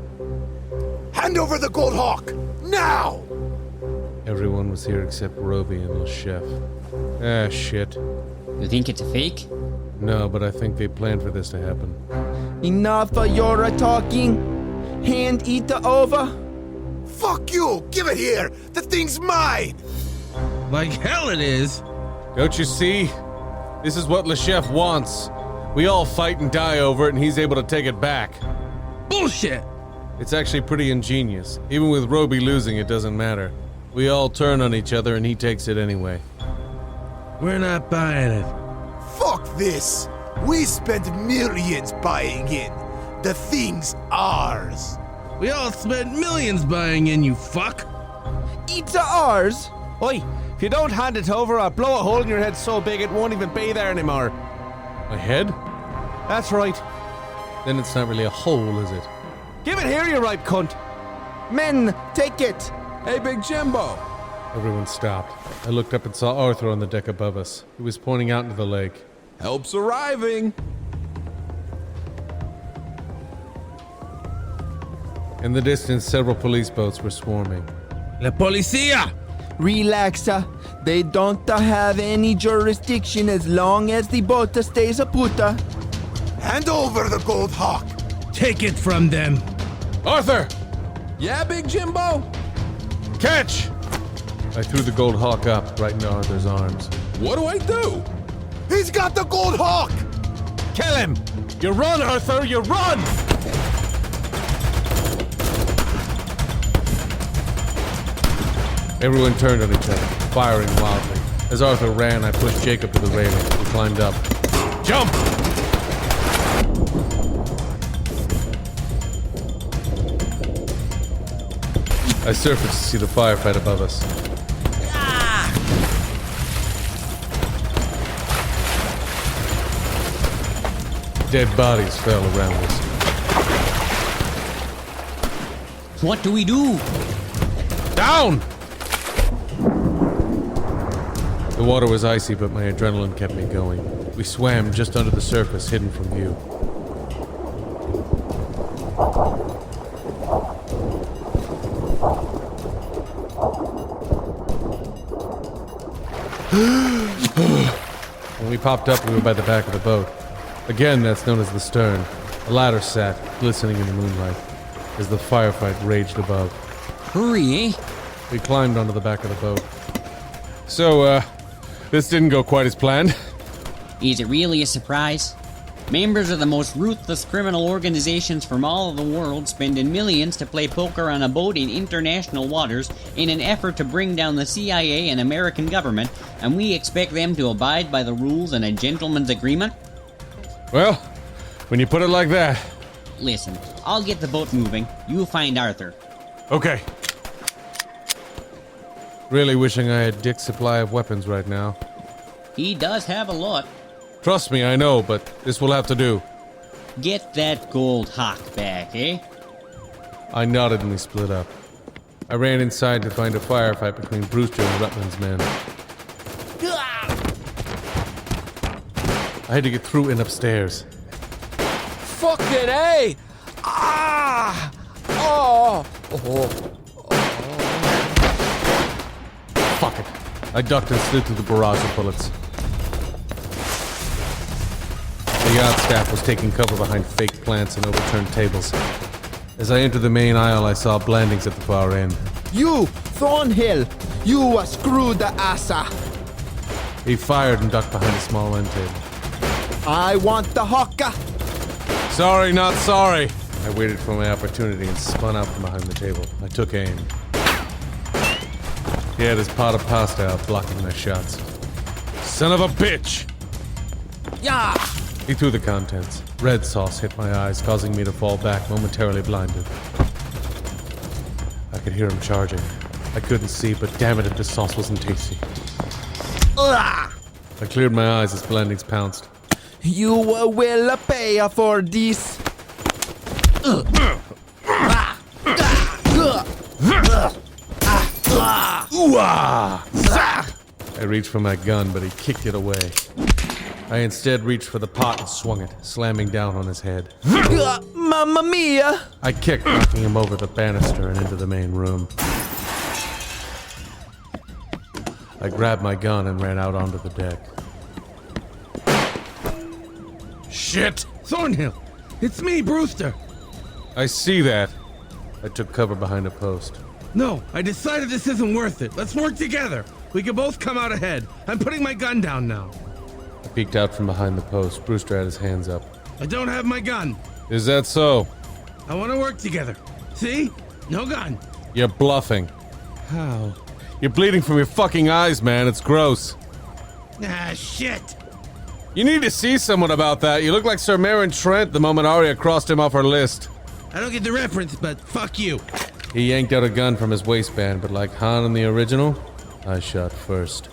Hand over the Gold Hawk! Now! Everyone was here except Roby and Le Chef. Ah, shit. You think it's a fake? No, but I think they planned for this to happen. Enough of your talking. Hand it over. Fuck you! Give it here! The thing's mine! Like hell it is! Don't you see? This is what Le Chef wants. We all fight and die over it, and he's able to take it back. Bullshit! It's actually pretty ingenious. Even with Roby losing, it doesn't matter. We all turn on each other, and he takes it anyway. We're not buying it. Fuck this! We spent millions buying in. The thing's ours. We all spent millions buying in, you fuck. It's ours. Oi, if you don't hand it over, I'll blow a hole in your head so big it won't even be there anymore. My head? That's right. Then it's not really a hole, is it? Give it here, you ripe cunt. Men, take it. Hey, Big Jimbo. Everyone stopped. I looked up and saw Arthur on the deck above us. He was pointing out into the lake. Help's arriving. In the distance, several police boats were swarming. La Policia! Relax. They don't have any jurisdiction as long as the boat stays put. Hand over the Gold Hawk. Take it from them. Arthur! Yeah, Big Jimbo? Catch! I threw the Gold Hawk up right into Arthur's arms. What do I do? He's got the Gold Hawk! Kill him! You run, Arthur! You run! Everyone turned on each other, firing wildly. As Arthur ran, I pushed Jacob to the railing. He climbed up. Jump! I surfaced to see the firefight above us. Dead bodies fell around us. What do we do? Down! The water was icy, but my adrenaline kept me going. We swam just under the surface, hidden from view. When we popped up, we were by the back of the boat. Again, that's known as the stern. A ladder sat, glistening in the moonlight, as the firefight raged above. Hurry, eh? We climbed onto the back of the boat. So, this didn't go quite as planned. Is it really a surprise? Members of the most ruthless criminal organizations from all of the world spending millions to play poker on a boat in international waters in an effort to bring down the CIA and American government, and we expect them to abide by the rules and a gentleman's agreement? Well, when you put it like that... Listen, I'll get the boat moving. You find Arthur. Okay. Really wishing I had Dick's supply of weapons right now. He does have a lot. Trust me, I know, but this will have to do. Get that gold hawk back, eh? I nodded and we split up. I ran inside to find a firefight between Brewster and Rutland's men. I had to get through and upstairs. Fucking A! Ah! Oh! Fuck it. I ducked and slid through the barrage of bullets. The yacht staff was taking cover behind fake plants and overturned tables. As I entered the main aisle, I saw Blandings at the far end. You, Thornhill! You screwed the assa! He fired and ducked behind a small end table. I want the hawker! Sorry, not sorry! I waited for my opportunity and spun out from behind the table. I took aim. He had his pot of pasta out, blocking my shots. Son of a bitch! Yeah! He threw the contents. Red sauce hit my eyes, causing me to fall back, momentarily blinded. I could hear him charging. I couldn't see, but damn it if this sauce wasn't tasty. Ugh. I cleared my eyes as Blandings pounced. You will pay for this. I reached for my gun, but he kicked it away. I instead reached for the pot and swung it, slamming down on his head. Mamma mia! I kicked, knocking him over the banister and into the main room. I grabbed my gun and ran out onto the deck. Shit! Thornhill! It's me, Brewster! I see that. I took cover behind a post. No, I decided this isn't worth it. Let's work together. We can both come out ahead. I'm putting my gun down now. I peeked out from behind the post. Brewster had his hands up. I don't have my gun. Is that so? I want to work together. See? No gun. You're bluffing. How? You're bleeding from your fucking eyes, man. It's gross. Ah, shit. You need to see someone about that. You look like Sir Maren Trent the moment Arya crossed him off her list. I don't get the reference, but fuck you. He yanked out a gun from his waistband, but like Han in the original, I shot first.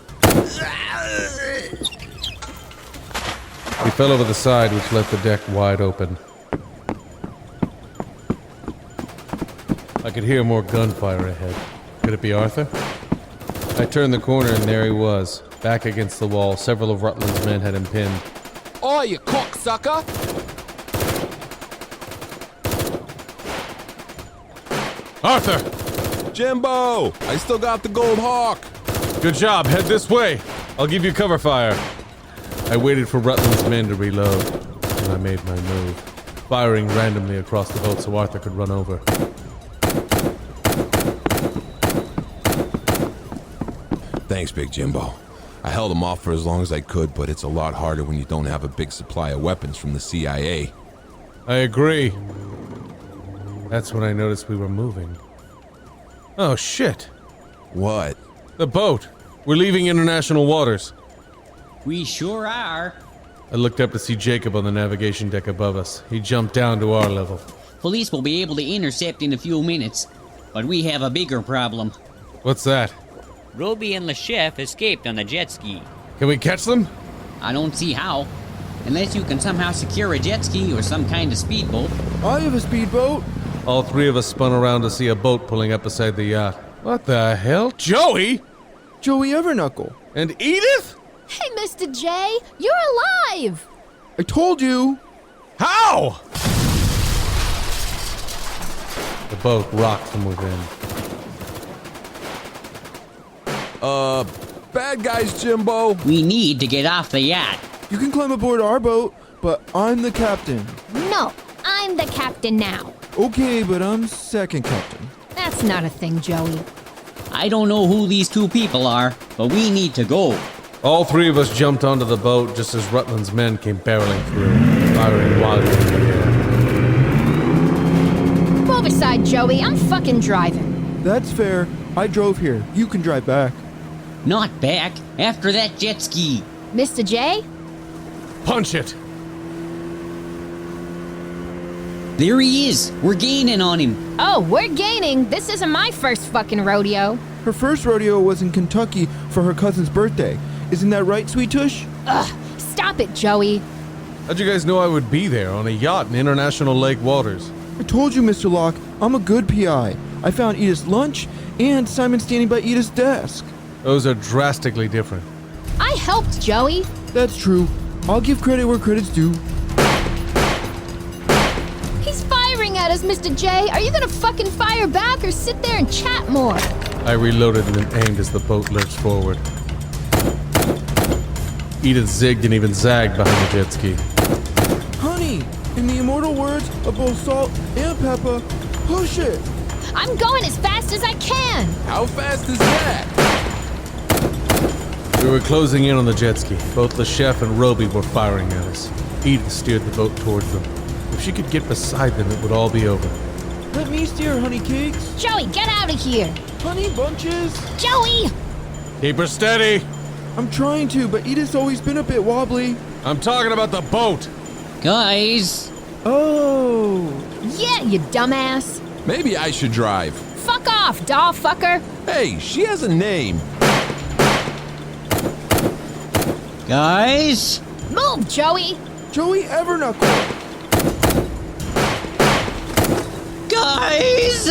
He fell over the side, which left the deck wide open. I could hear more gunfire ahead. Could it be Arthur? I turned the corner and there he was, back against the wall. Several of Rutland's men had him pinned. Oh, you cocksucker! Arthur! Jimbo! I still got the gold hawk! Good job, head this way. I'll give you cover fire. I waited for Rutland's men to reload, and I made my move, firing randomly across the boat so Arthur could run over. Thanks, Big Jimbo. I held him off for as long as I could, but it's a lot harder when you don't have a big supply of weapons from the CIA. I agree. That's when I noticed we were moving. Oh, shit. What? The boat. We're leaving international waters. We sure are. I looked up to see Jacob on the navigation deck above us. He jumped down to our level. Police will be able to intercept in a few minutes, but we have a bigger problem. What's that? Roby and the chef escaped on the jet ski. Can we catch them? I don't see how. Unless you can somehow secure a jet ski or some kind of speedboat. I have a speedboat. All three of us spun around to see a boat pulling up beside the yacht. What the hell? Joey? Joey Everknuckle. And Edith? Hey, Mr. J, you're alive! I told you. How? The boat rocked from within. Bad guys, Jimbo. We need to get off the yacht. You can climb aboard our boat, but I'm the captain. No, I'm the captain now. Okay, but I'm second captain. That's not a thing, Joey. I don't know who these two people are, but we need to go. All three of us jumped onto the boat just as Rutland's men came barreling through, firing wildly in the air. Move aside, Joey. I'm fucking driving. That's fair. I drove here. You can drive back. Not back. After that jet ski. Mr. J? Punch it! There he is. We're gaining on him. Oh, we're gaining. This isn't my first fucking rodeo. Her first rodeo was in Kentucky for her cousin's birthday. Isn't that right, Sweet Tush? Ugh, stop it, Joey. How'd you guys know I would be there on a yacht in international lake waters? I told you, Mr. Locke, I'm a good PI. I found Edith's lunch and Simon standing by Edith's desk. Those are drastically different. I helped, Joey. That's true. I'll give credit where credit's due. He's firing at us, Mr. J. Are you gonna fucking fire back or sit there and chat more? I reloaded and then aimed as the boat lurched forward. Edith zigged and even zagged behind the jet ski. Honey, in the immortal words of both Salt and Peppa, push it! I'm going as fast as I can! How fast is that? We were closing in on the jet ski. Both the chef and Roby were firing at us. Edith steered the boat towards them. If she could get beside them, it would all be over. Let me steer, honey cakes. Joey, get out of here! Honey bunches. Joey! Keep her steady! I'm trying to, but Edith's always been a bit wobbly. I'm talking about the boat! Guys! Oh! Yeah, you dumbass! Maybe I should drive. Fuck off, doll fucker! Hey, she has a name. Guys! Move, Joey! Joey Everknuckle! Guys!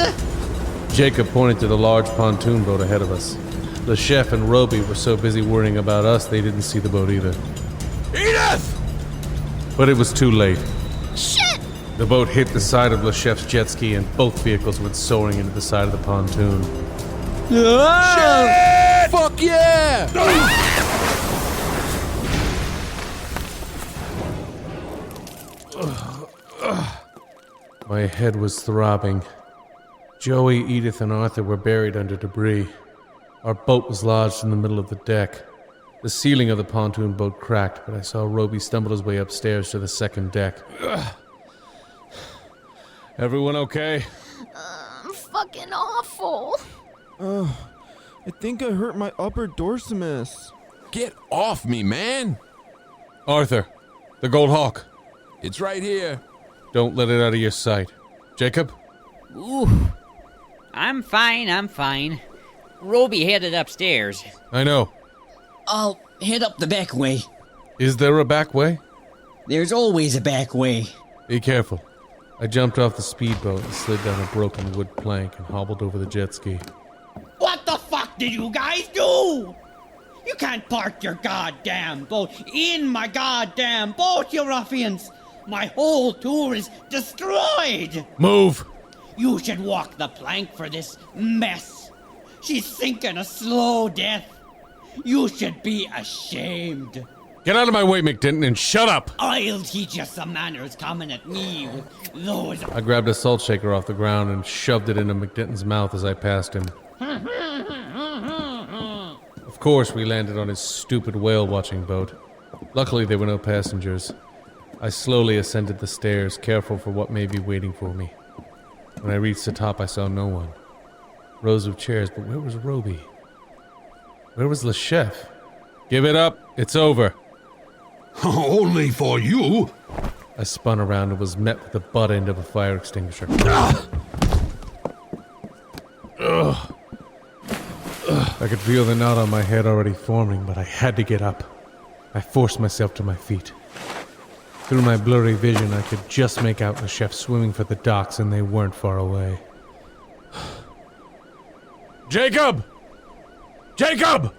Jacob pointed to the large pontoon boat ahead of us. The chef and Roby were so busy worrying about us, they didn't see the boat either. Edith! But it was too late. Shit! The boat hit the side of Le Chef's jet ski and both vehicles went soaring into the side of the pontoon. Shit! Fuck yeah! My head was throbbing. Joey, Edith, and Arthur were buried under debris. Our boat was lodged in the middle of the deck. The ceiling of the pontoon boat cracked, but I saw Roby stumble his way upstairs to the second deck. Everyone okay? I'm fucking awful. I think I hurt my upper dorsimus. Get off me, man! Arthur, the Gold Hawk. It's right here. Don't let it out of your sight. Jacob? Ooh. I'm fine. Roby headed upstairs. I know. I'll head up the back way. Is there a back way? There's always a back way. Be careful. I jumped off the speedboat and slid down a broken wood plank and hobbled over the jet ski. What the fuck did you guys do? You can't park your goddamn boat in my goddamn boat, you ruffians! My whole tour is destroyed! Move! You should walk the plank for this mess. She's sinking a slow death. You should be ashamed. Get out of my way, McDinton, and shut up! I'll teach you some manners coming at me with those... I grabbed a salt shaker off the ground and shoved it into McDinton's mouth as I passed him. Of course, we landed on his stupid whale-watching boat. Luckily, there were no passengers. I slowly ascended the stairs, careful for what may be waiting for me. When I reached the top, I saw no one. Rows of chairs, but where was Roby? Where was Le Chef? Give it up. It's over. Only for you. I spun around and was met with the butt end of a fire extinguisher. Ugh. I could feel the knot on my head already forming, but I had to get up. I forced myself to my feet. Through my blurry vision, I could just make out the chef swimming for the docks, and they weren't far away. Jacob! Jacob!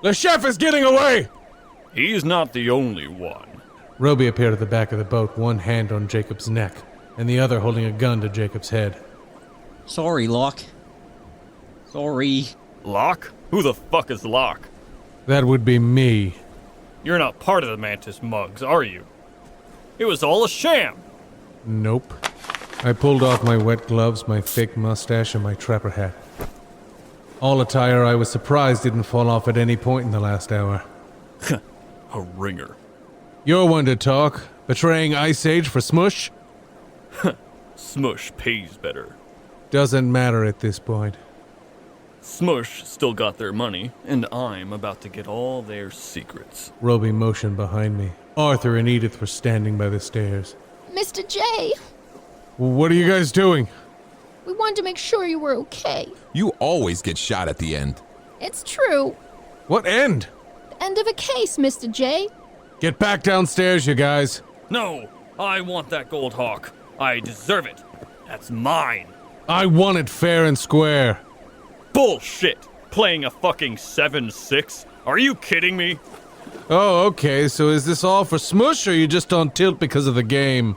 The chef is getting away! He's not the only one. Roby appeared at the back of the boat, one hand on Jacob's neck, and the other holding a gun to Jacob's head. Sorry, Locke. Sorry. Locke? Who the fuck is Locke? That would be me. You're not part of the Mantis Mugs, are you? It was all a sham. Nope. I pulled off my wet gloves, my fake mustache, and my trapper hat. All attire I was surprised didn't fall off at any point in the last hour. A ringer. You're one to talk. Betraying Ice Age for SMUSH? SMUSH pays better. Doesn't matter at this point. SMUSH still got their money, and I'm about to get all their secrets. Roby motioned behind me. Arthur and Edith were standing by the stairs. Mr. J, What are you guys doing? we wanted to make sure you were okay. You always get shot at the end. It's true. What end? The end of a case, Mr. J. Get back downstairs, you guys. No, I want that gold hawk. I deserve it. That's mine. I want it fair and square. Bullshit. Playing a fucking 7-6? Are you kidding me? Oh, okay, so is this all for SMUSH, or are you just on tilt because of the game?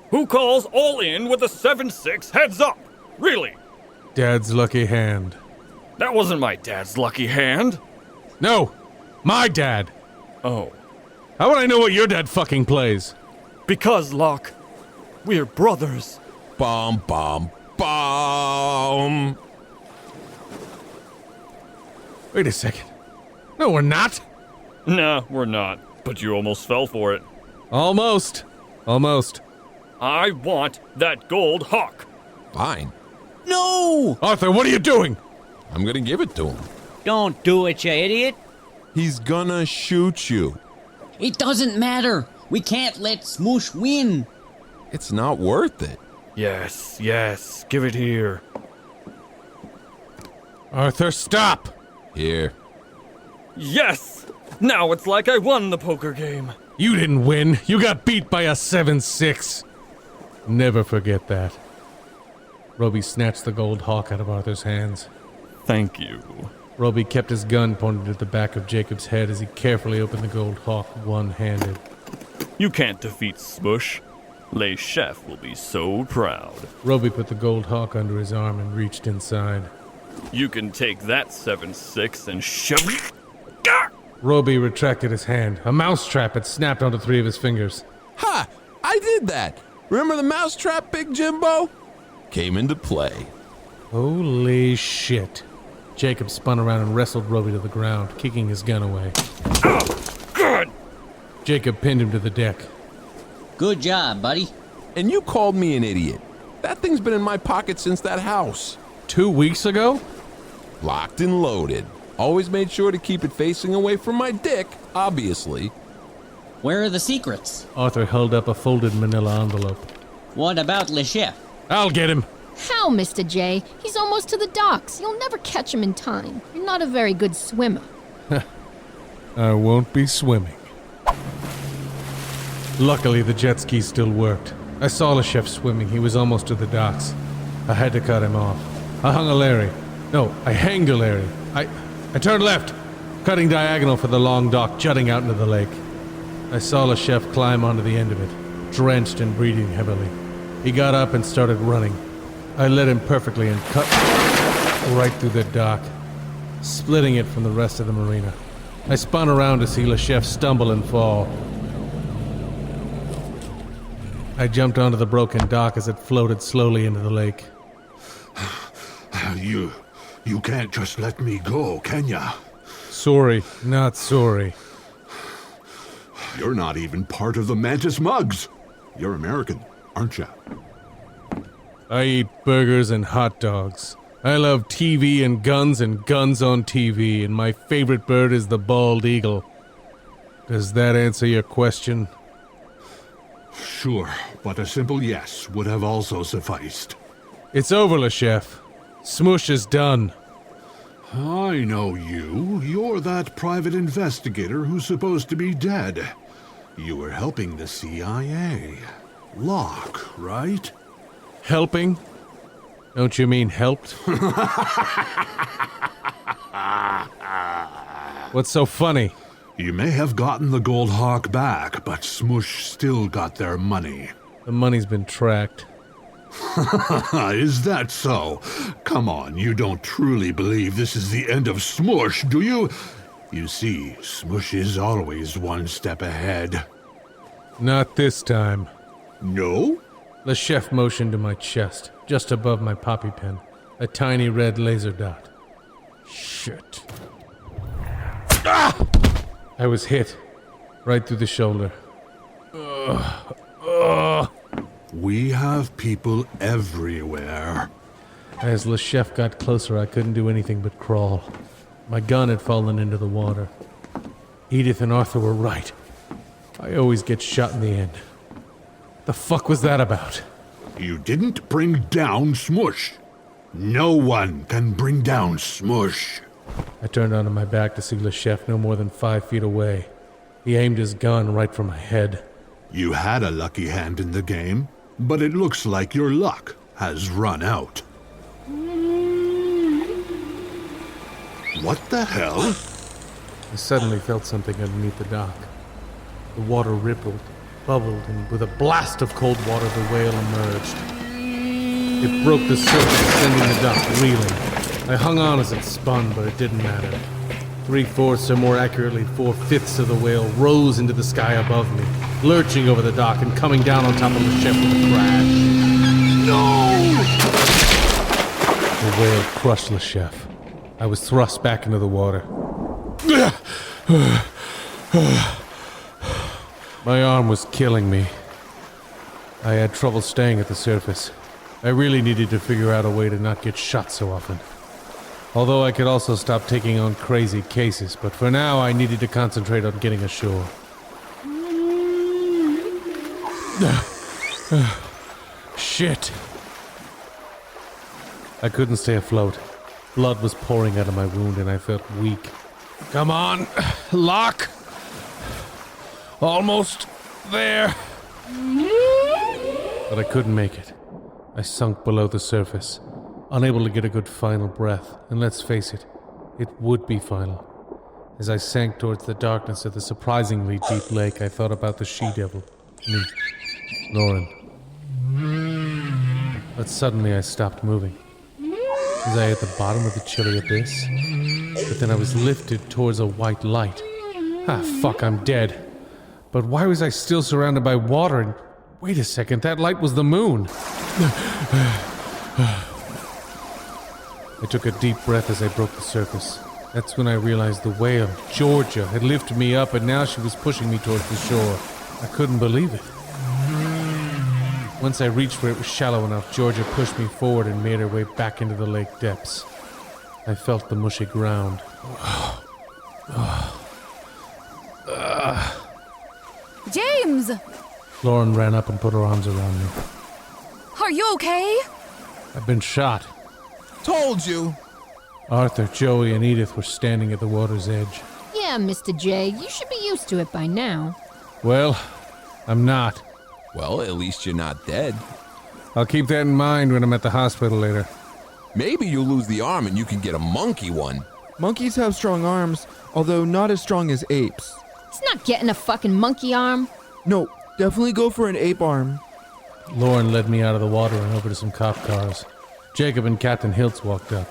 Who calls all in with a 7-6 heads up? Really? Dad's lucky hand. That wasn't my dad's lucky hand. No, my dad. Oh. How would I know what your dad fucking plays? Because, Locke, we're brothers. Bomb, bomb, bomb. Wait a second. No, we're not. Nah, we're not. But you almost fell for it. Almost. I want that gold hawk. Fine. No! Arthur, what are you doing? I'm gonna give it to him. Don't do it, you idiot. He's gonna shoot you. It doesn't matter. We can't let SMUSH win. It's not worth it. Yes, give it here. Arthur, stop! Here. Yes! Now it's like I won the poker game. You didn't win. You got beat by a 7-6. Never forget that. Roby snatched the gold hawk out of Arthur's hands. Thank you. Roby kept his gun pointed at the back of Jacob's head as he carefully opened the gold hawk one-handed. You can't defeat SMUSH. Les Chef will be so proud. Roby put the gold hawk under his arm and reached inside. You can take that 7-6 and shove it. Roby retracted his hand. A mousetrap had snapped onto 3 of his fingers. Ha! I did that! Remember the mousetrap, Big Jimbo? Came into play. Holy shit. Jacob spun around and wrestled Roby to the ground, kicking his gun away. Oh, God! Jacob pinned him to the deck. Good job, buddy. And you called me an idiot. That thing's been in my pocket since that house. 2 weeks ago? Locked and loaded. Always made sure to keep it facing away from my dick, obviously. Where are the secrets? Arthur held up a folded manila envelope. What about Le Chef? I'll get him. How, Mr. J? He's almost to the docks. You'll never catch him in time. You're not a very good swimmer. I won't be swimming. Luckily, the jet ski still worked. I saw Le Chef swimming. He was almost to the docks. I had to cut him off. I hung a Larry. No, I hanged a Larry. I turned left, cutting diagonal for the long dock jutting out into the lake. I saw Le Chef climb onto the end of it, drenched and breathing heavily. He got up and started running. I led him perfectly and cut right through the dock, splitting it from the rest of the marina. I spun around to see Le Chef stumble and fall. I jumped onto the broken dock as it floated slowly into the lake. You can't just let me go, can ya? Sorry, not sorry. You're not even part of the Mantis Mugs. You're American, aren't ya? I eat burgers and hot dogs. I love TV and guns on TV, and my favorite bird is the bald eagle. Does that answer your question? Sure, but a simple yes would have also sufficed. It's over, Le Chef. SMUSH is done. I know you. You're that private investigator who's supposed to be dead. You were helping the CIA. Locke, right? Helping? Don't you mean helped? What's so funny? You may have gotten the Gold Hawk back, but SMUSH still got their money. The money's been tracked. Is that so? Come on, you don't truly believe this is the end of SMUSH, do you? You see, SMUSH is always one step ahead. Not this time. No? The chef motioned to my chest, just above my poppy pen. A tiny red laser dot. Shit. Ah! I was hit. Right through the shoulder. We have people everywhere. As Le Chef got closer, I couldn't do anything but crawl. My gun had fallen into the water. Edith and Arthur were right. I always get shot in the end. The fuck was that about? You didn't bring down SMUSH. No one can bring down SMUSH. I turned onto my back to see Le Chef no more than 5 feet away. He aimed his gun right for my head. You had a lucky hand in the game, but it looks like your luck has run out. What the hell? I suddenly felt something underneath the dock. The water rippled, bubbled, and with a blast of cold water, the whale emerged. It broke the surface, sending the dock reeling. I hung on as it spun, but it didn't matter. 3/4, or more accurately 4/5 of the whale rose into the sky above me, lurching over the dock and coming down on top of the ship with a crash. No! The whale crushed the chef. I was thrust back into the water. My arm was killing me. I had trouble staying at the surface. I really needed to figure out a way to not get shot so often. Although I could also stop taking on crazy cases, but for now I needed to concentrate on getting ashore. Shit. I couldn't stay afloat. Blood was pouring out of my wound and I felt weak. Come on, Locke. Almost there. But I couldn't make it. I sunk below the surface, unable to get a good final breath, and let's face it, it would be final. As I sank towards the darkness of the surprisingly deep lake, I thought about the she-devil, me, Lauren. But suddenly I stopped moving. Was I at the bottom of the chilly abyss? But then I was lifted towards a white light. Ah, fuck, I'm dead. But why was I still surrounded by water? And wait a second, that light was the moon. I took a deep breath as I broke the surface. That's when I realized the whale, Georgia, had lifted me up and now she was pushing me towards the shore. I couldn't believe it. Once I reached where it was shallow enough, Georgia pushed me forward and made her way back into the lake depths. I felt the mushy ground. James! Lauren ran up and put her arms around me. Are you okay? I've been shot. Told you! Arthur, Joey, and Edith were standing at the water's edge. Yeah, Mr. J, you should be used to it by now. Well, I'm not. Well, at least you're not dead. I'll keep that in mind when I'm at the hospital later. Maybe you'll lose the arm and you can get a monkey one. Monkeys have strong arms, although not as strong as apes. He's not getting a fucking monkey arm. No, definitely go for an ape arm. Lauren led me out of the water and over to some cop cars. Jacob and Captain Hiltz walked up.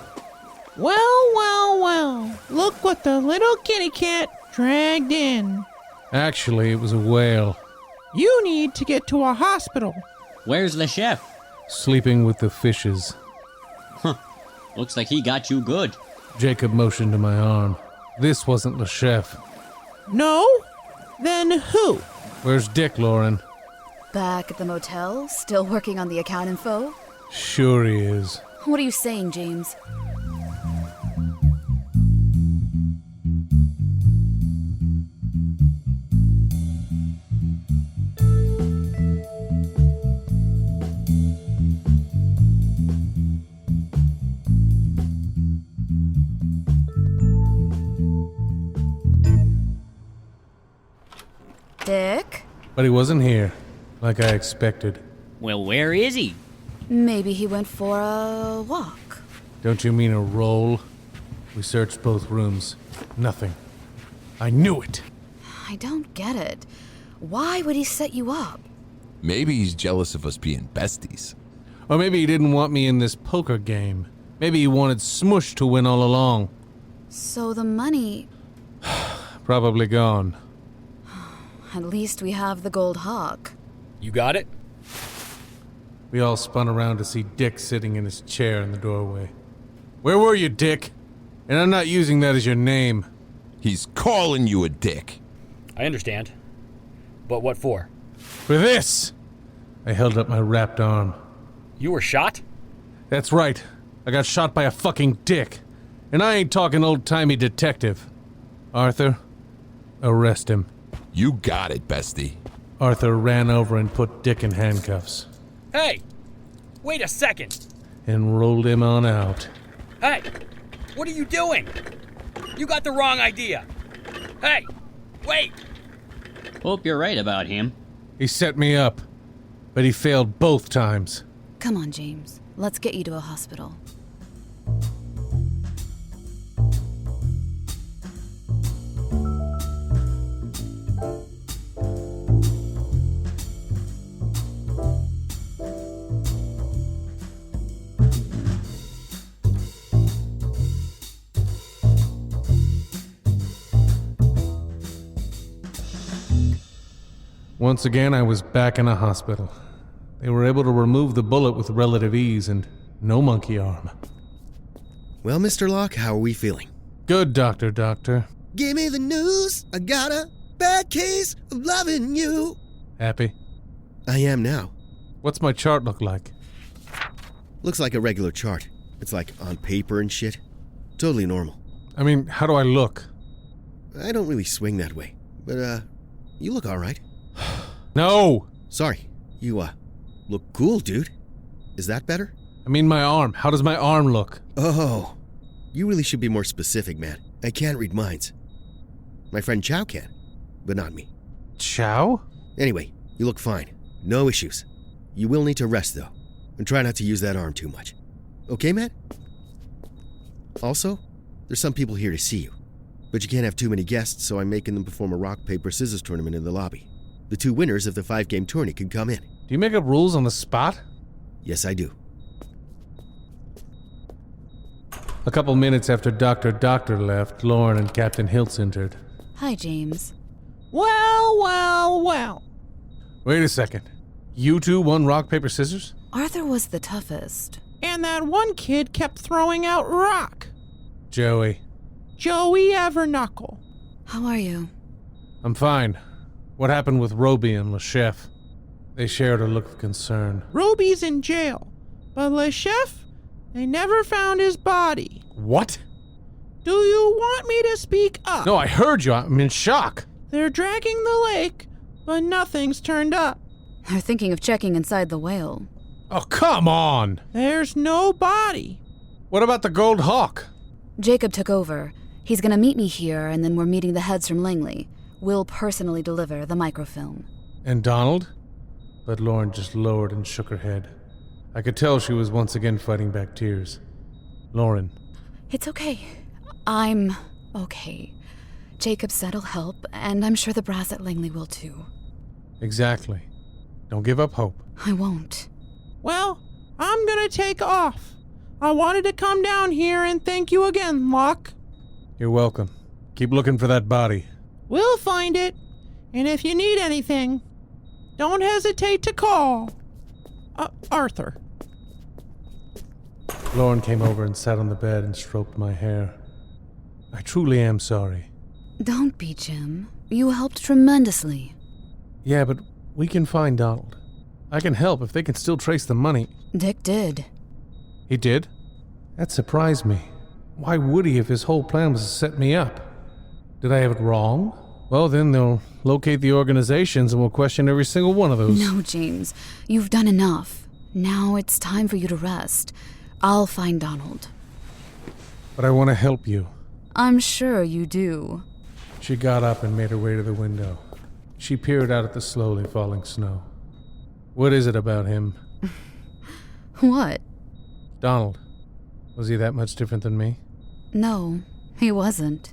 Well, well, well. Look what the little kitty cat dragged in. Actually, it was a whale. You need to get to a hospital. Where's the chef? Sleeping with the fishes. Huh. Looks like he got you good. Jacob motioned to my arm. This wasn't the chef. No? Then who? Where's Dick, Lauren? Back at the motel, still working on the account info? Sure he is. What are you saying, James? Dick? But he wasn't here, like I expected. Well, where is he? Maybe he went for a walk. Don't you mean a roll? We searched both rooms. Nothing. I knew it! I don't get it. Why would he set you up? Maybe he's jealous of us being besties. Or maybe he didn't want me in this poker game. Maybe he wanted SMUSH to win all along. So the money... Probably gone. At least we have the gold hawk. You got it? We all spun around to see Dick sitting in his chair in the doorway. Where were you, Dick? And I'm not using that as your name. He's calling you a dick. I understand. But what for? For this! I held up my wrapped arm. You were shot? That's right. I got shot by a fucking dick. And I ain't talking old-timey detective. Arthur, arrest him. You got it, bestie. Arthur ran over and put Dick in handcuffs. Hey! Wait a second! And rolled him on out. Hey! What are you doing? You got the wrong idea! Hey! Wait! Hope you're right about him. He set me up, but he failed both times. Come on, James. Let's get you to a hospital. Once again, I was back in a hospital. They were able to remove the bullet with relative ease and no monkey arm. Well, Mr. Locke, how are we feeling? Good, Doctor. Give me the news. I got a bad case of loving you. Happy? I am now. What's my chart look like? Looks like a regular chart. It's like on paper and shit. Totally normal. I mean, how do I look? I don't really swing that way. But, you look alright. No! Sorry. You, look cool, dude. Is that better? I mean my arm. How does my arm look? Oh. You really should be more specific, man. I can't read minds. My friend Chow can, but not me. Chow? Anyway, you look fine. No issues. You will need to rest, though. And try not to use that arm too much. Okay, man? Also, there's some people here to see you. But you can't have too many guests, so I'm making them perform a rock, paper, scissors tournament in the lobby. The 2 winners of the 5-game tourney can come in. Do you make up rules on the spot? Yes, I do. A couple minutes after Doctor left, Lauren and Captain Hiltz entered. Hi, James. Well. Wait a second. You two won rock, paper, scissors? Arthur was the toughest. And that one kid kept throwing out rock. Joey Everknuckle. How are you? I'm fine. What happened with Roby and LeChef? They shared a look of concern. Roby's in jail, but LeChef, they never found his body. What? Do you want me to speak up? No, I heard you. I'm in shock. They're dragging the lake, but nothing's turned up. They're thinking of checking inside the whale. Oh, come on! There's no body. What about the Gold Hawk? Jacob took over. He's gonna meet me here, and then we're meeting the heads from Langley. We'll personally deliver the microfilm. And Donald? But Lauren just lowered and shook her head. I could tell she was once again fighting back tears. Lauren. It's okay. I'm okay. Jacob said he'll help, and I'm sure the brass at Langley will too. Exactly. Don't give up hope. I won't. Well, I'm gonna take off. I wanted to come down here and thank you again, Locke. You're welcome. Keep looking for that body. We'll find it. And if you need anything, don't hesitate to call. Arthur. Lauren came over and sat on the bed and stroked my hair. I truly am sorry. Don't be, Jim. You helped tremendously. Yeah, but we can find Donald. I can help if they can still trace the money. Dick did. He did? That surprised me. Why would he if his whole plan was to set me up? Did I have it wrong? Well, then they'll locate the organizations and we'll question every single one of those. No, James. You've done enough. Now it's time for you to rest. I'll find Donald. But I want to help you. I'm sure you do. She got up and made her way to the window. She peered out at the slowly falling snow. What is it about him? What? Donald. Was he that much different than me? No, he wasn't.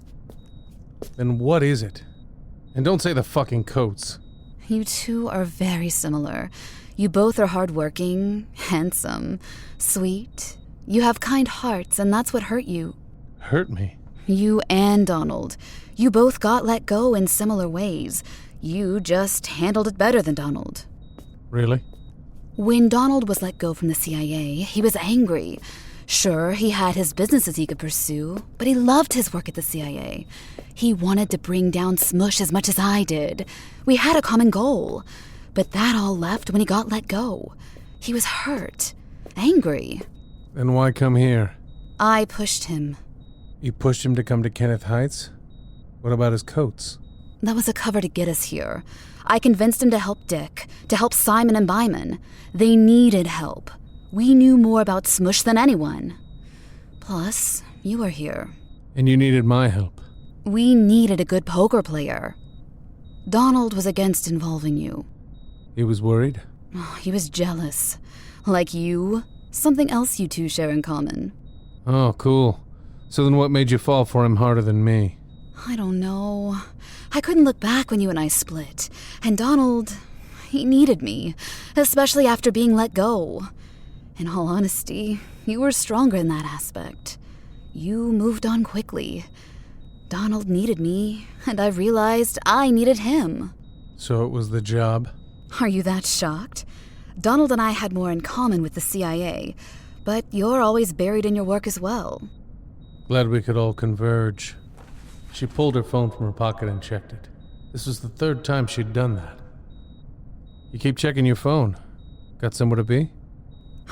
Then what is it? And don't say the fucking coats. You two are very similar. You both are hardworking, handsome, sweet. You have kind hearts, and that's what hurt you. Hurt me? You and Donald. You both got let go in similar ways. You just handled it better than Donald. Really? When Donald was let go from the CIA, he was angry. Sure, he had his businesses he could pursue, but he loved his work at the CIA. He wanted to bring down SMUSH as much as I did. We had a common goal. But that all left when he got let go. He was hurt, angry. Then why come here? I pushed him. You pushed him to come to Kenneth Heights? What about his coats? That was a cover to get us here. I convinced him to help Dick, to help Simon and Byman. They needed help. We knew more about SMUSH than anyone. Plus, you were here. And you needed my help. We needed a good poker player. Donald was against involving you. He was worried? Oh, he was jealous. Like you. Something else you two share in common. Oh, cool. So then what made you fall for him harder than me? I don't know. I couldn't look back when you and I split. And Donald, he needed me. Especially after being let go. In all honesty, you were stronger in that aspect. You moved on quickly. Donald needed me, and I realized I needed him. So it was the job? Are you that shocked? Donald and I had more in common with the CIA, but you're always buried in your work as well. Glad we could all converge. She pulled her phone from her pocket and checked it. This was the third time she'd done that. You keep checking your phone. Got somewhere to be?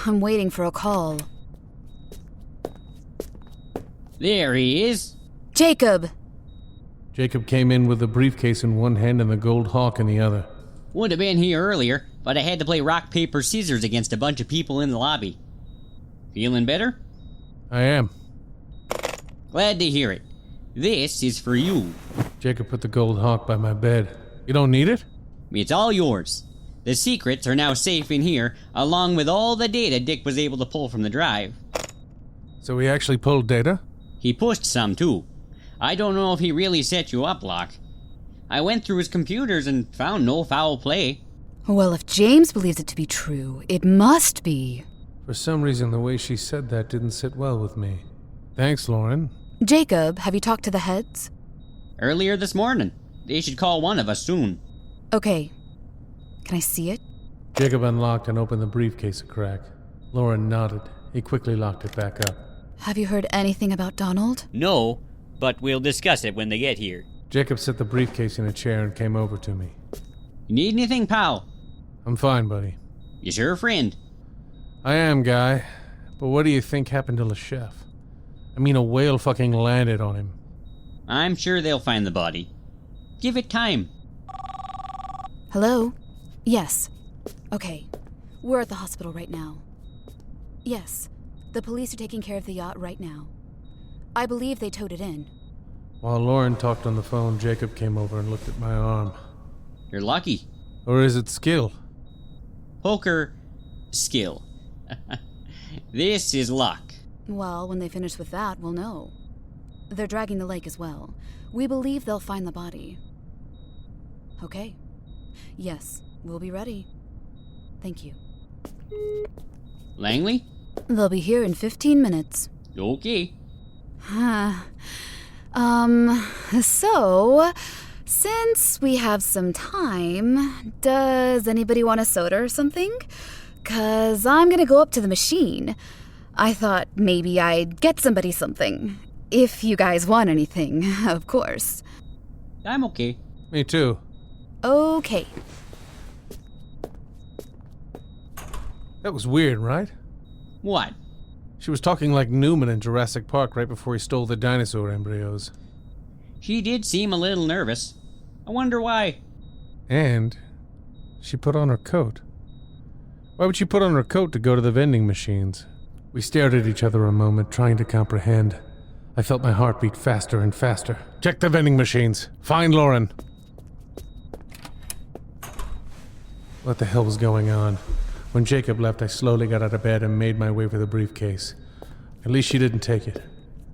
I'm waiting for a call. There he is. Jacob! Jacob came in with a briefcase in one hand and the gold hawk in the other. Would have been here earlier, but I had to play rock, paper, scissors against a bunch of people in the lobby. Feeling better? I am. Glad to hear it. This is for you. Jacob put the gold hawk by my bed. You don't need it? It's all yours. The secrets are now safe in here, along with all the data Dick was able to pull from the drive. So he actually pulled data? He pushed some, too. I don't know if he really set you up, Locke. I went through his computers and found no foul play. Well, if James believes it to be true, it must be. For some reason, the way she said that didn't sit well with me. Thanks, Lauren. Jacob, have you talked to the heads? Earlier this morning. They should call one of us soon. Okay. Can I see it? Jacob unlocked and opened the briefcase a crack. Lauren nodded. He quickly locked it back up. Have you heard anything about Donald? No, but we'll discuss it when they get here. Jacob set the briefcase in a chair and came over to me. You need anything, pal? I'm fine, buddy. You sure, friend? I am, Guy. But what do you think happened to Le Chef? I mean, a whale fucking landed on him. I'm sure they'll find the body. Give it time. Hello? Yes. Okay. We're at the hospital right now. Yes. The police are taking care of the yacht right now. I believe they towed it in. While Lauren talked on the phone, Jacob came over and looked at my arm. You're lucky. Or is it skill? Poker skill. This is luck. Well, when they finish with that, we'll know. They're dragging the lake as well. We believe they'll find the body. Okay. Yes, we'll be ready. Thank you. Langley? They'll be here in 15 minutes. Okay. So, since we have some time, does anybody want a soda or something? 'Cause I'm gonna go up to the machine. I thought maybe I'd get somebody something. If you guys want anything, of course. I'm okay. Me too. Okay. That was weird, right? What? She was talking like Newman in Jurassic Park right before he stole the dinosaur embryos. She did seem a little nervous. I wonder why. And she put on her coat. Why would she put on her coat to go to the vending machines? We stared at each other a moment, trying to comprehend. I felt my heart beat faster and faster. Check the vending machines. Find Lauren. What the hell was going on? When Jacob left, I slowly got out of bed and made my way for the briefcase. At least she didn't take it.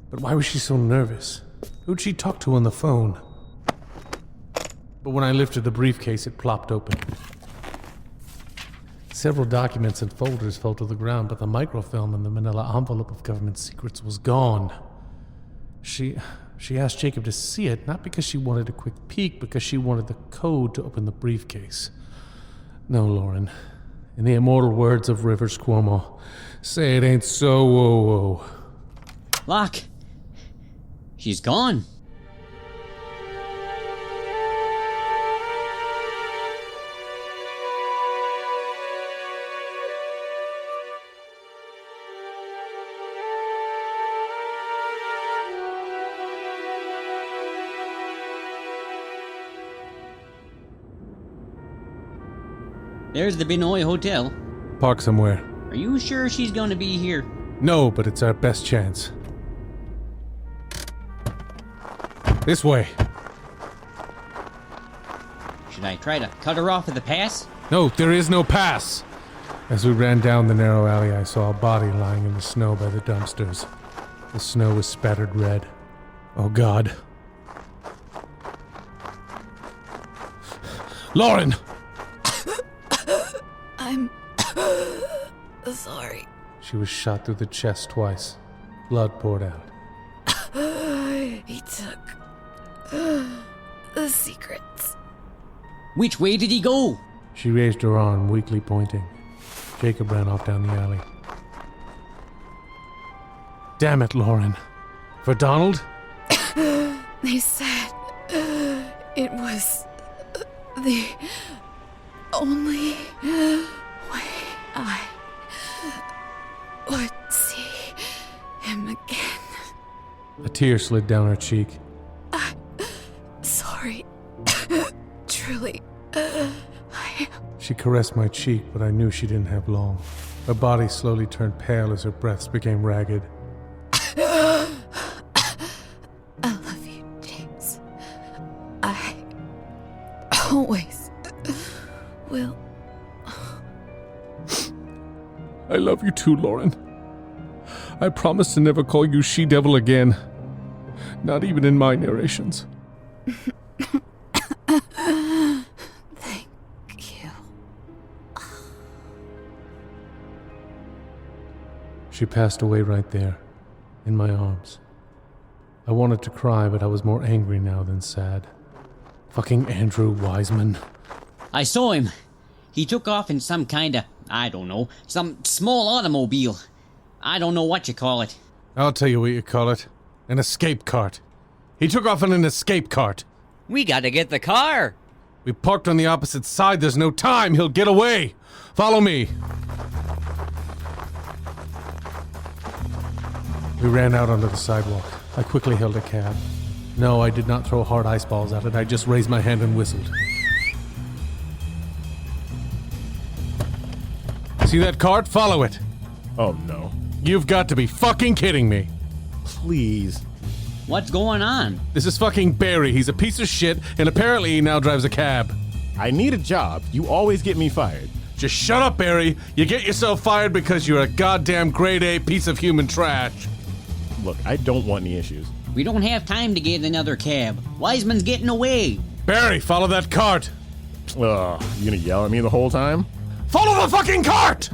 But why was she so nervous? Who'd she talk to on the phone? But when I lifted the briefcase, it plopped open. Several documents and folders fell to the ground, but the microfilm in the manila envelope of government secrets was gone. She asked Jacob to see it, not because she wanted a quick peek, because she wanted the code to open the briefcase. No, Lauren. In the immortal words of Rivers Cuomo, say it ain't so, whoa, whoa. Locke. She's gone. There's the Binoy Hotel. Park somewhere. Are you sure she's gonna be here? No, but it's our best chance. This way. Should I try to cut her off at the pass? No, there is no pass. As we ran down the narrow alley, I saw a body lying in the snow by the dumpsters. The snow was spattered red. Oh, God. Lauren! I'm sorry. She was shot through the chest twice. Blood poured out. He took the secrets. Which way did he go? She raised her arm, weakly pointing. Jacob ran off down the alley. Damn it, Lauren. For Donald? They said it was the only way I would see him again. A tear slid down her cheek. Sorry. Truly. She caressed my cheek, but I knew she didn't have long. Her body slowly turned pale as her breaths became ragged. I love you, James. I always will. I love you too, Lauren. I promise to never call you she-devil again. Not even in my narrations. Thank you. She passed away right there, in my arms. I wanted to cry, but I was more angry now than sad. Fucking Andrew Wiseman. I saw him. He took off in some kinda, I don't know, some small automobile. I don't know what you call it. I'll tell you what you call it. An escape cart. He took off in an escape cart. We gotta get the car. We parked on the opposite side. There's no time. He'll get away. Follow me. We ran out onto the sidewalk. I quickly held a cab. No, I did not throw hard ice balls at it. I just raised my hand and whistled. See that cart? Follow it. Oh, no. You've got to be fucking kidding me. Please. What's going on? This is fucking Barry. He's a piece of shit, and apparently he now drives a cab. I need a job. You always get me fired. Just shut up, Barry. You get yourself fired because you're a goddamn grade A piece of human trash. Look, I don't want any issues. We don't have time to get another cab. Wiseman's getting away. Barry, follow that cart. You gonna yell at me the whole time? Follow the fucking cart!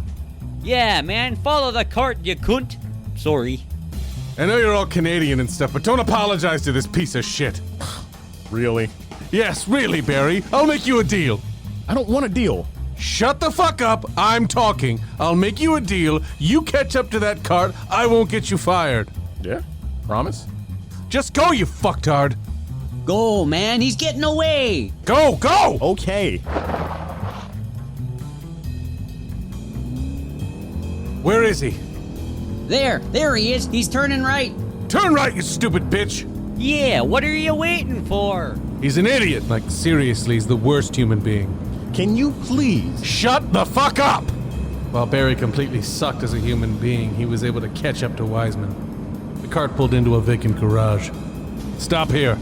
Yeah, man, follow the cart, you cunt. Sorry. I know you're all Canadian and stuff, but don't apologize to this piece of shit. Really? Yes, really, Barry. I'll make you a deal. I don't want a deal. Shut the fuck up. I'm talking. I'll make you a deal. You catch up to that cart. I won't get you fired. Yeah? Promise? Just go, you fucktard. Go, man. He's getting away. Go, go! Okay. Where is he? There he is. He's turning right. Turn right, you stupid bitch. Yeah, what are you waiting for? He's an idiot. Like, seriously, he's the worst human being. Can you please? Shut the fuck up! While Barry completely sucked as a human being, he was able to catch up to Wiseman. The cart pulled into a vacant garage. Stop here.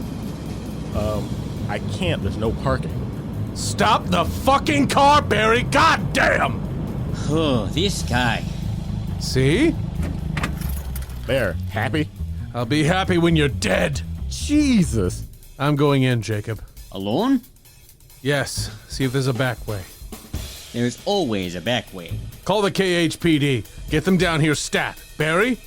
I can't. There's no parking. Stop the fucking car, Barry! God damn! Oh, this guy. See? There. Happy? I'll be happy when you're dead. Jesus. I'm going in, Jacob. Alone? Yes. See if there's a back way. There's always a back way. Call the KHPD. Get them down here stat. Barry?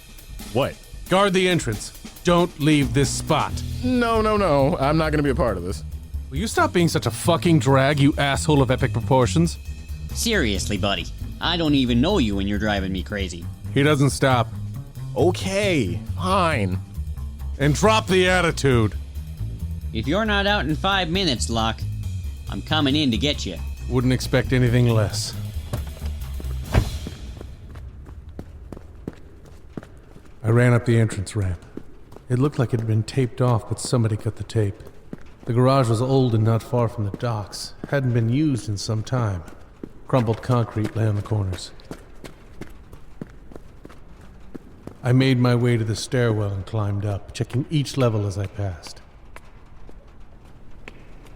What? Guard the entrance. Don't leave this spot. No. I'm not gonna be a part of this. Will you stop being such a fucking drag, you asshole of epic proportions? Seriously, buddy. I don't even know you and you're driving me crazy. He doesn't stop. Okay, fine. And drop the attitude. If you're not out in 5 minutes, Locke, I'm coming in to get you. Wouldn't expect anything less. I ran up the entrance ramp. It looked like it had been taped off, but somebody cut the tape. The garage was old and not far from the docks. Hadn't been used in some time. Crumbled concrete lay on the corners. I made my way to the stairwell and climbed up, checking each level as I passed.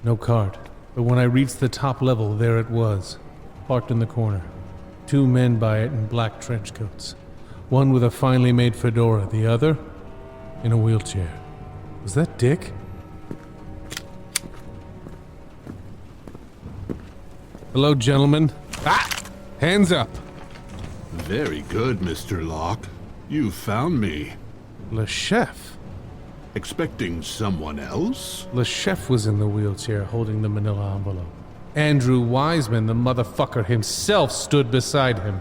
No cart, but when I reached the top level, there it was, parked in the corner. 2 men by it in black trench coats. One with a finely made fedora, the other in a wheelchair. Was that Dick? Hello, gentlemen. Ah! Hands up. Very good, Mr. Locke. You found me. Le Chef. Expecting someone else? Le Chef was in the wheelchair holding the manila envelope. Andrew Wiseman, the motherfucker himself, stood beside him.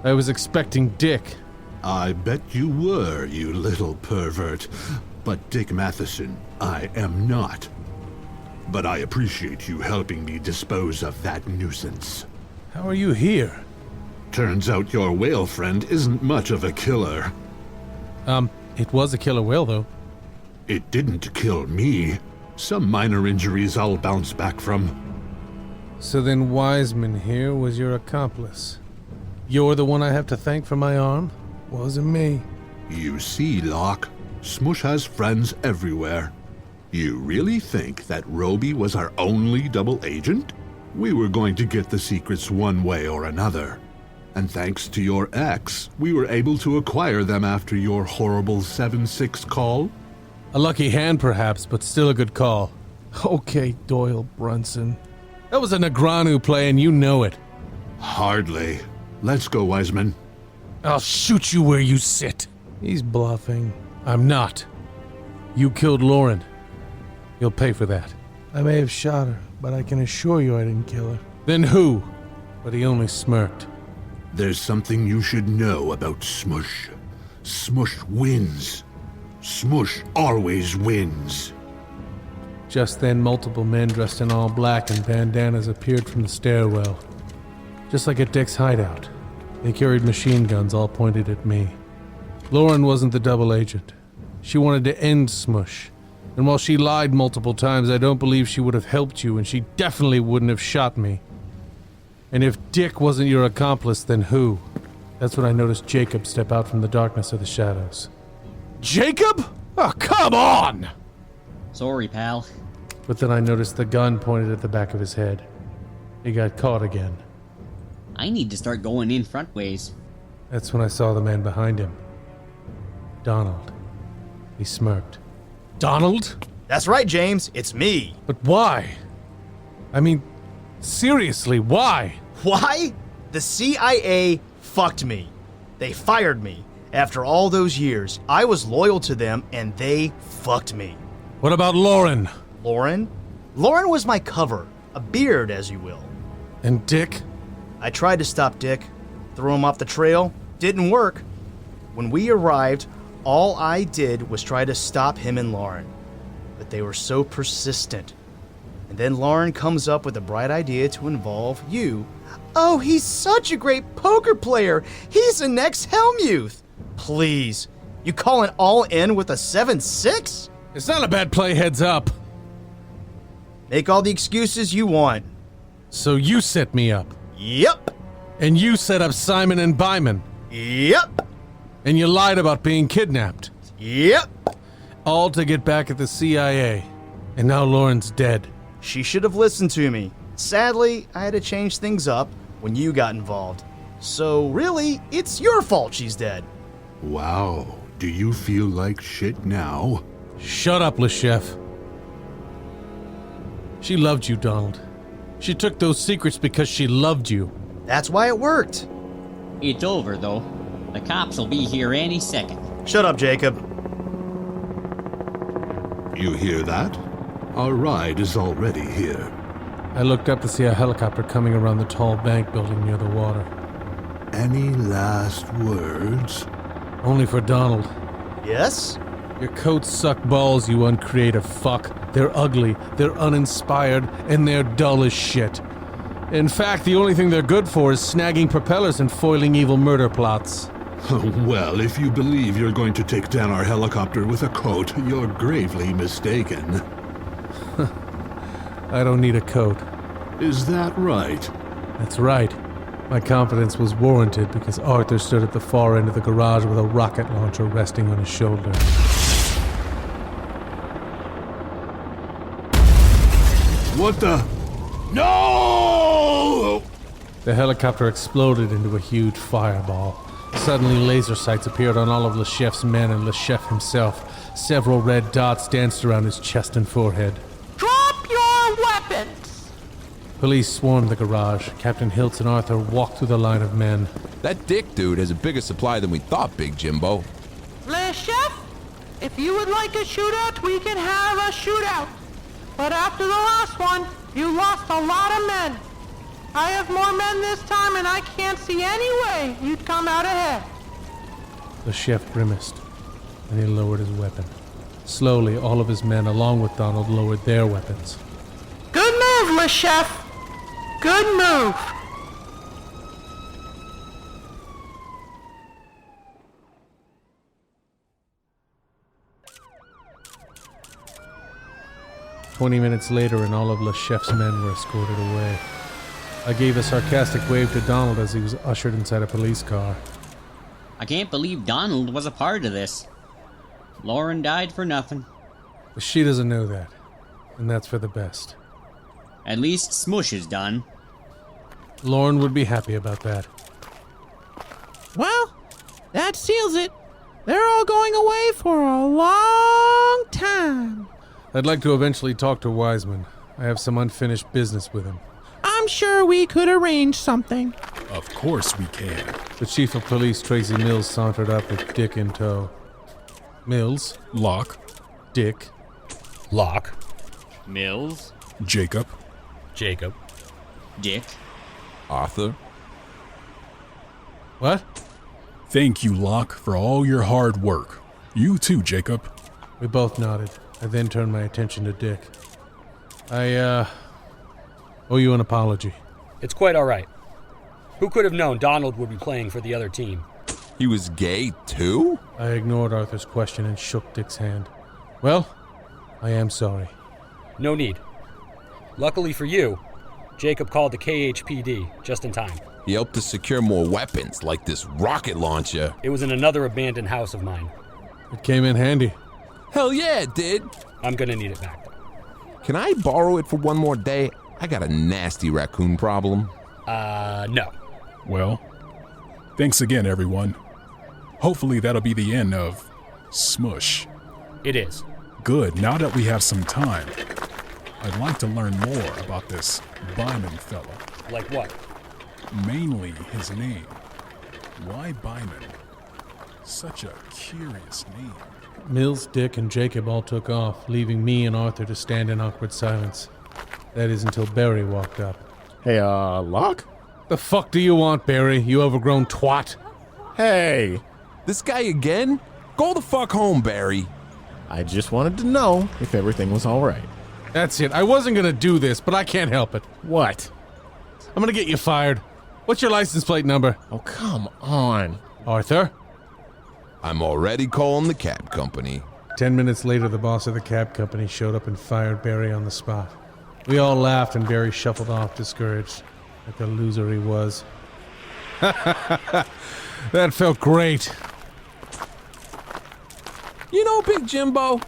I was expecting Dick. I bet you were, you little pervert. But Dick Matheson, I am not. But I appreciate you helping me dispose of that nuisance. How are you here? Turns out your whale friend isn't much of a killer. It was a killer whale, though. It didn't kill me. Some minor injuries I'll bounce back from. So then Wiseman here was your accomplice. You're the one I have to thank for my arm? Wasn't me. You see, Locke, SMUSH has friends everywhere. You really think that Roby was our only double agent? We were going to get the secrets one way or another. And thanks to your ex, we were able to acquire them after your horrible 7-6 call. A lucky hand, perhaps, but still a good call. Okay, Doyle Brunson. That was a Negranu play, and you know it. Hardly. Let's go, Wiseman. I'll shoot you where you sit. He's bluffing. I'm not. You killed Lauren. You'll pay for that. I may have shot her, but I can assure you I didn't kill her. Then who? But he only smirked. There's something you should know about SMUSH. SMUSH wins. SMUSH always wins. Just then, multiple men dressed in all black and bandanas appeared from the stairwell. Just like at Dick's hideout. They carried machine guns all pointed at me. Lauren wasn't the double agent. She wanted to end SMUSH. And while she lied multiple times, I don't believe she would have helped you, and she definitely wouldn't have shot me. And if Dick wasn't your accomplice, then who? That's when I noticed Jacob step out from the darkness of the shadows. Jacob? Oh, come on! Sorry, pal. But then I noticed the gun pointed at the back of his head. He got caught again. I need to start going in front ways. That's when I saw the man behind him. Donald. He smirked. Donald? That's right, James. It's me. But why? I mean, seriously, why? Why? The CIA fucked me. They fired me. After all those years, I was loyal to them, and they fucked me. What about Lauren? Lauren? Lauren was my cover. A beard, as you will. And Dick? I tried to stop Dick. Throw him off the trail. Didn't work. When we arrived, all I did was try to stop him and Lauren. But they were so persistent. And then Lauren comes up with a bright idea to involve you. Oh, he's such a great poker player. He's the next Helmuth. Please, you calling all in with a 7-6? It's not a bad play, heads up. Make all the excuses you want. So you set me up? Yep. And you set up Simon and Byman? Yep. And you lied about being kidnapped? Yep. All to get back at the CIA. And now Lauren's dead. She should have listened to me. Sadly, I had to change things up when you got involved. So really, it's your fault she's dead. Wow. Do you feel like shit now? Shut up, Le Chef. She loved you, Donald. She took those secrets because she loved you. That's why it worked. It's over, though. The cops will be here any second. Shut up, Jacob. You hear that? Our ride is already here. I looked up to see a helicopter coming around the tall bank building near the water. Any last words? Only for Donald. Yes? Your coats suck balls, you uncreative fuck. They're ugly, they're uninspired, and they're dull as shit. In fact, the only thing they're good for is snagging propellers and foiling evil murder plots. Well, if you believe you're going to take down our helicopter with a coat, you're gravely mistaken. I don't need a coat. Is that right? That's right. My confidence was warranted because Arthur stood at the far end of the garage with a rocket launcher resting on his shoulder. What the? No! The helicopter exploded into a huge fireball. Suddenly, laser sights appeared on all of LeChef's men and LeChef himself. Several red dots danced around his chest and forehead. Drop your weapons! Police swarmed the garage. Captain Hiltz and Arthur walked through the line of men. That Dick dude has a bigger supply than we thought, Big Jimbo. Le Chef, if you would like a shootout, we can have a shootout. But after the last one, you lost a lot of men. I have more men this time, and I can't see any way you'd come out ahead. The chef grimaced, and he lowered his weapon. Slowly, all of his men, along with Donald, lowered their weapons. Good move, Le Chef. Good move. "20 minutes later, and all of LeChef's men were escorted away. I gave a sarcastic wave to Donald as he was ushered inside a police car. I can't believe Donald was a part of this. Lauren died for nothing. But she doesn't know that, and that's for the best. At least SMUSH is done. Lauren would be happy about that. Well, that seals it. They're all going away for a long time. I'd like to eventually talk to Wiseman. I have some unfinished business with him. I'm sure we could arrange something. Of course we can. The chief of police, Tracy Mills, sauntered up with Dick in tow. Mills. Locke. Dick. Locke. Mills. Jacob. Jacob. Dick. Arthur. What? Thank you, Locke, for all your hard work. You too, Jacob. We both nodded. I then turned my attention to Dick. I owe you an apology. It's quite all right. Who could have known Donald would be playing for the other team? He was gay, too? I ignored Arthur's question and shook Dick's hand. Well, I am sorry. No need. Luckily for you, Jacob called the KHPD just in time. He helped us secure more weapons, like this rocket launcher. It was in another abandoned house of mine. It came in handy. Hell yeah, it did. I'm gonna need it back, though. Can I borrow it for one more day? I got a nasty raccoon problem. No. Well, thanks again, everyone. Hopefully that'll be the end of SMUSH. It is. Good, now that we have some time, I'd like to learn more about this Byman fella. Like what? Mainly his name. Why Byman? Such a curious name. Mills, Dick, and Jacob all took off, leaving me and Arthur to stand in awkward silence. That is until Barry walked up. Hey, Locke? The fuck do you want, Barry, you overgrown twat? Hey! This guy again? Go the fuck home, Barry. I just wanted to know if everything was alright. That's it. I wasn't gonna do this, but I can't help it. What? I'm gonna get you fired. What's your license plate number? Oh, come on. Arthur? I'm already calling the cab company. 10 minutes later, the boss of the cab company showed up and fired Barry on the spot. We all laughed and Barry shuffled off, discouraged, like the loser he was. That felt great. You know, Big Jimbo,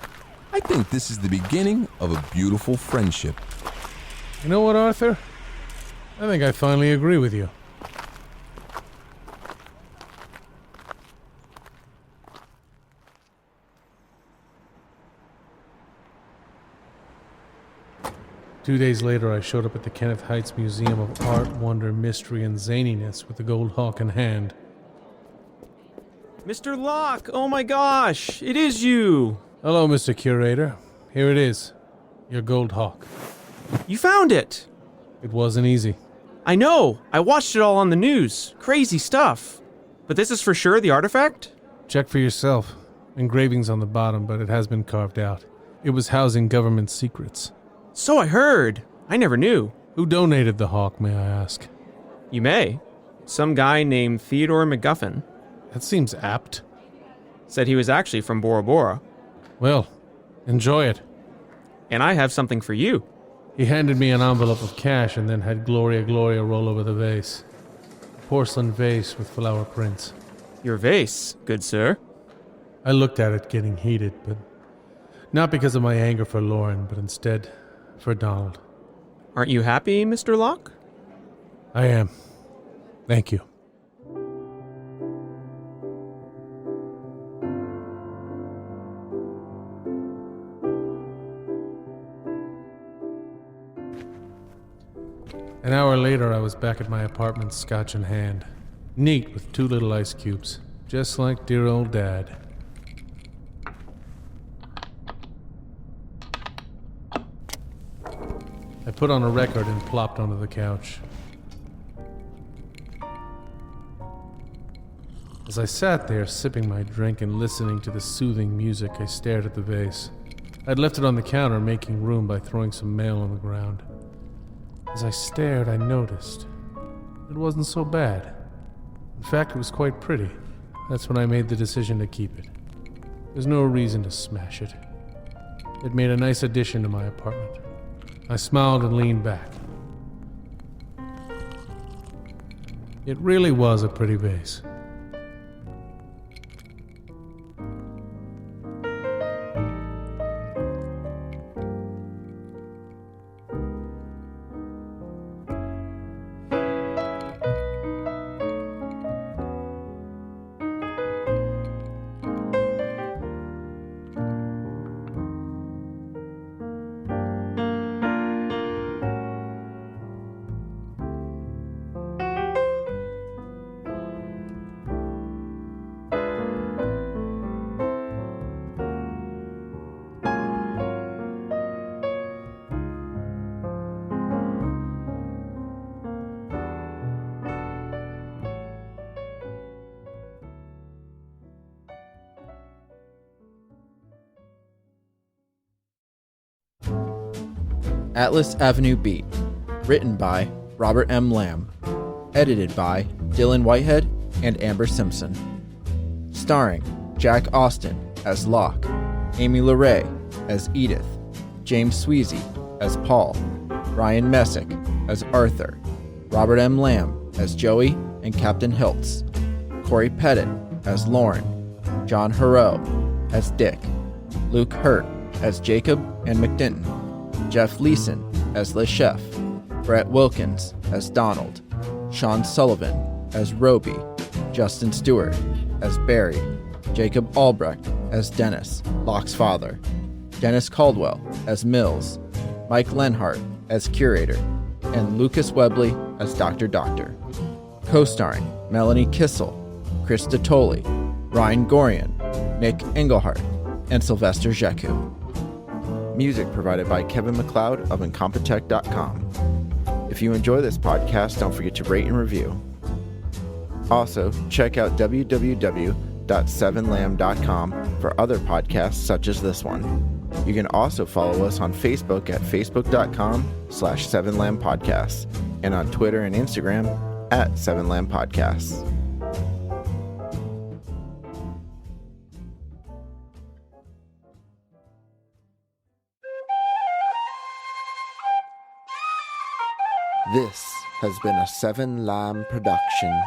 I think this is the beginning of a beautiful friendship. You know what, Arthur? I think I finally agree with you. Two days later, I showed up at the Kenneth Heights Museum of Art, Wonder, Mystery, and Zaniness with the Gold Hawk in hand. Mr. Locke, oh my gosh, it is you! Hello, Mr. Curator. Here it is. Your Gold Hawk. You found it! It wasn't easy. I know! I watched it all on the news. Crazy stuff. But this is for sure the artifact? Check for yourself. Engravings on the bottom, but it has been carved out. It was housing government secrets. So I heard. I never knew. Who donated the hawk, may I ask? You may. Some guy named Theodore McGuffin. That seems apt. Said he was actually from Bora Bora. Well, enjoy it. And I have something for you. He handed me an envelope of cash and then had Gloria roll over the vase. A porcelain vase with flower prints. Your vase, good sir. I looked at it getting heated, but not because of my anger for Lauren, but instead for Donald. Aren't you happy, Mr. Locke? I am. Thank you. An hour later, I was back at my apartment, scotch in hand. Neat with 2 little ice cubes, just like dear old Dad. I put on a record and plopped onto the couch. As I sat there, sipping my drink and listening to the soothing music, I stared at the vase. I'd left it on the counter, making room by throwing some mail on the ground. As I stared, I noticed it wasn't so bad. In fact, it was quite pretty. That's when I made the decision to keep it. There's no reason to smash it. It made a nice addition to my apartment. I smiled and leaned back. It really was a pretty vase. Atlas Avenue Beat. Written by Robert M. Lamb. Edited by Dylan Whitehead and Amber Simpson. Starring Jack Austin as Locke, Amy LeRae as Edith, James Sweezy as Paul, Ryan Messick as Arthur, Robert M. Lamb as Joey and Captain Hiltz, Corey Pettit as Lauren, John Hero as Dick, Luke Hurt as Jacob and McDinton, Jeff Leeson as Le Chef, Brett Wilkins as Donald, Sean Sullivan as Roby, Justin Stewart as Barry, Jacob Albrecht as Dennis, Locke's father, Dennis Caldwell as Mills, Mike Lenhart as Curator, and Lucas Webley as Dr. Doctor. Co-starring Melanie Kissel, Chris Dottoli, Ryan Gorian, Nick Engelhardt, and Sylvester Jeku. Music provided by Kevin MacLeod of Incompetech.com. If you enjoy this podcast, don't forget to rate and review. Also, check out www.7lamb.com for other podcasts such as this one. You can also follow us on Facebook at facebook.com/7lambpodcasts and on Twitter and Instagram at 7lambpodcasts. This has been a 7 Lamb production.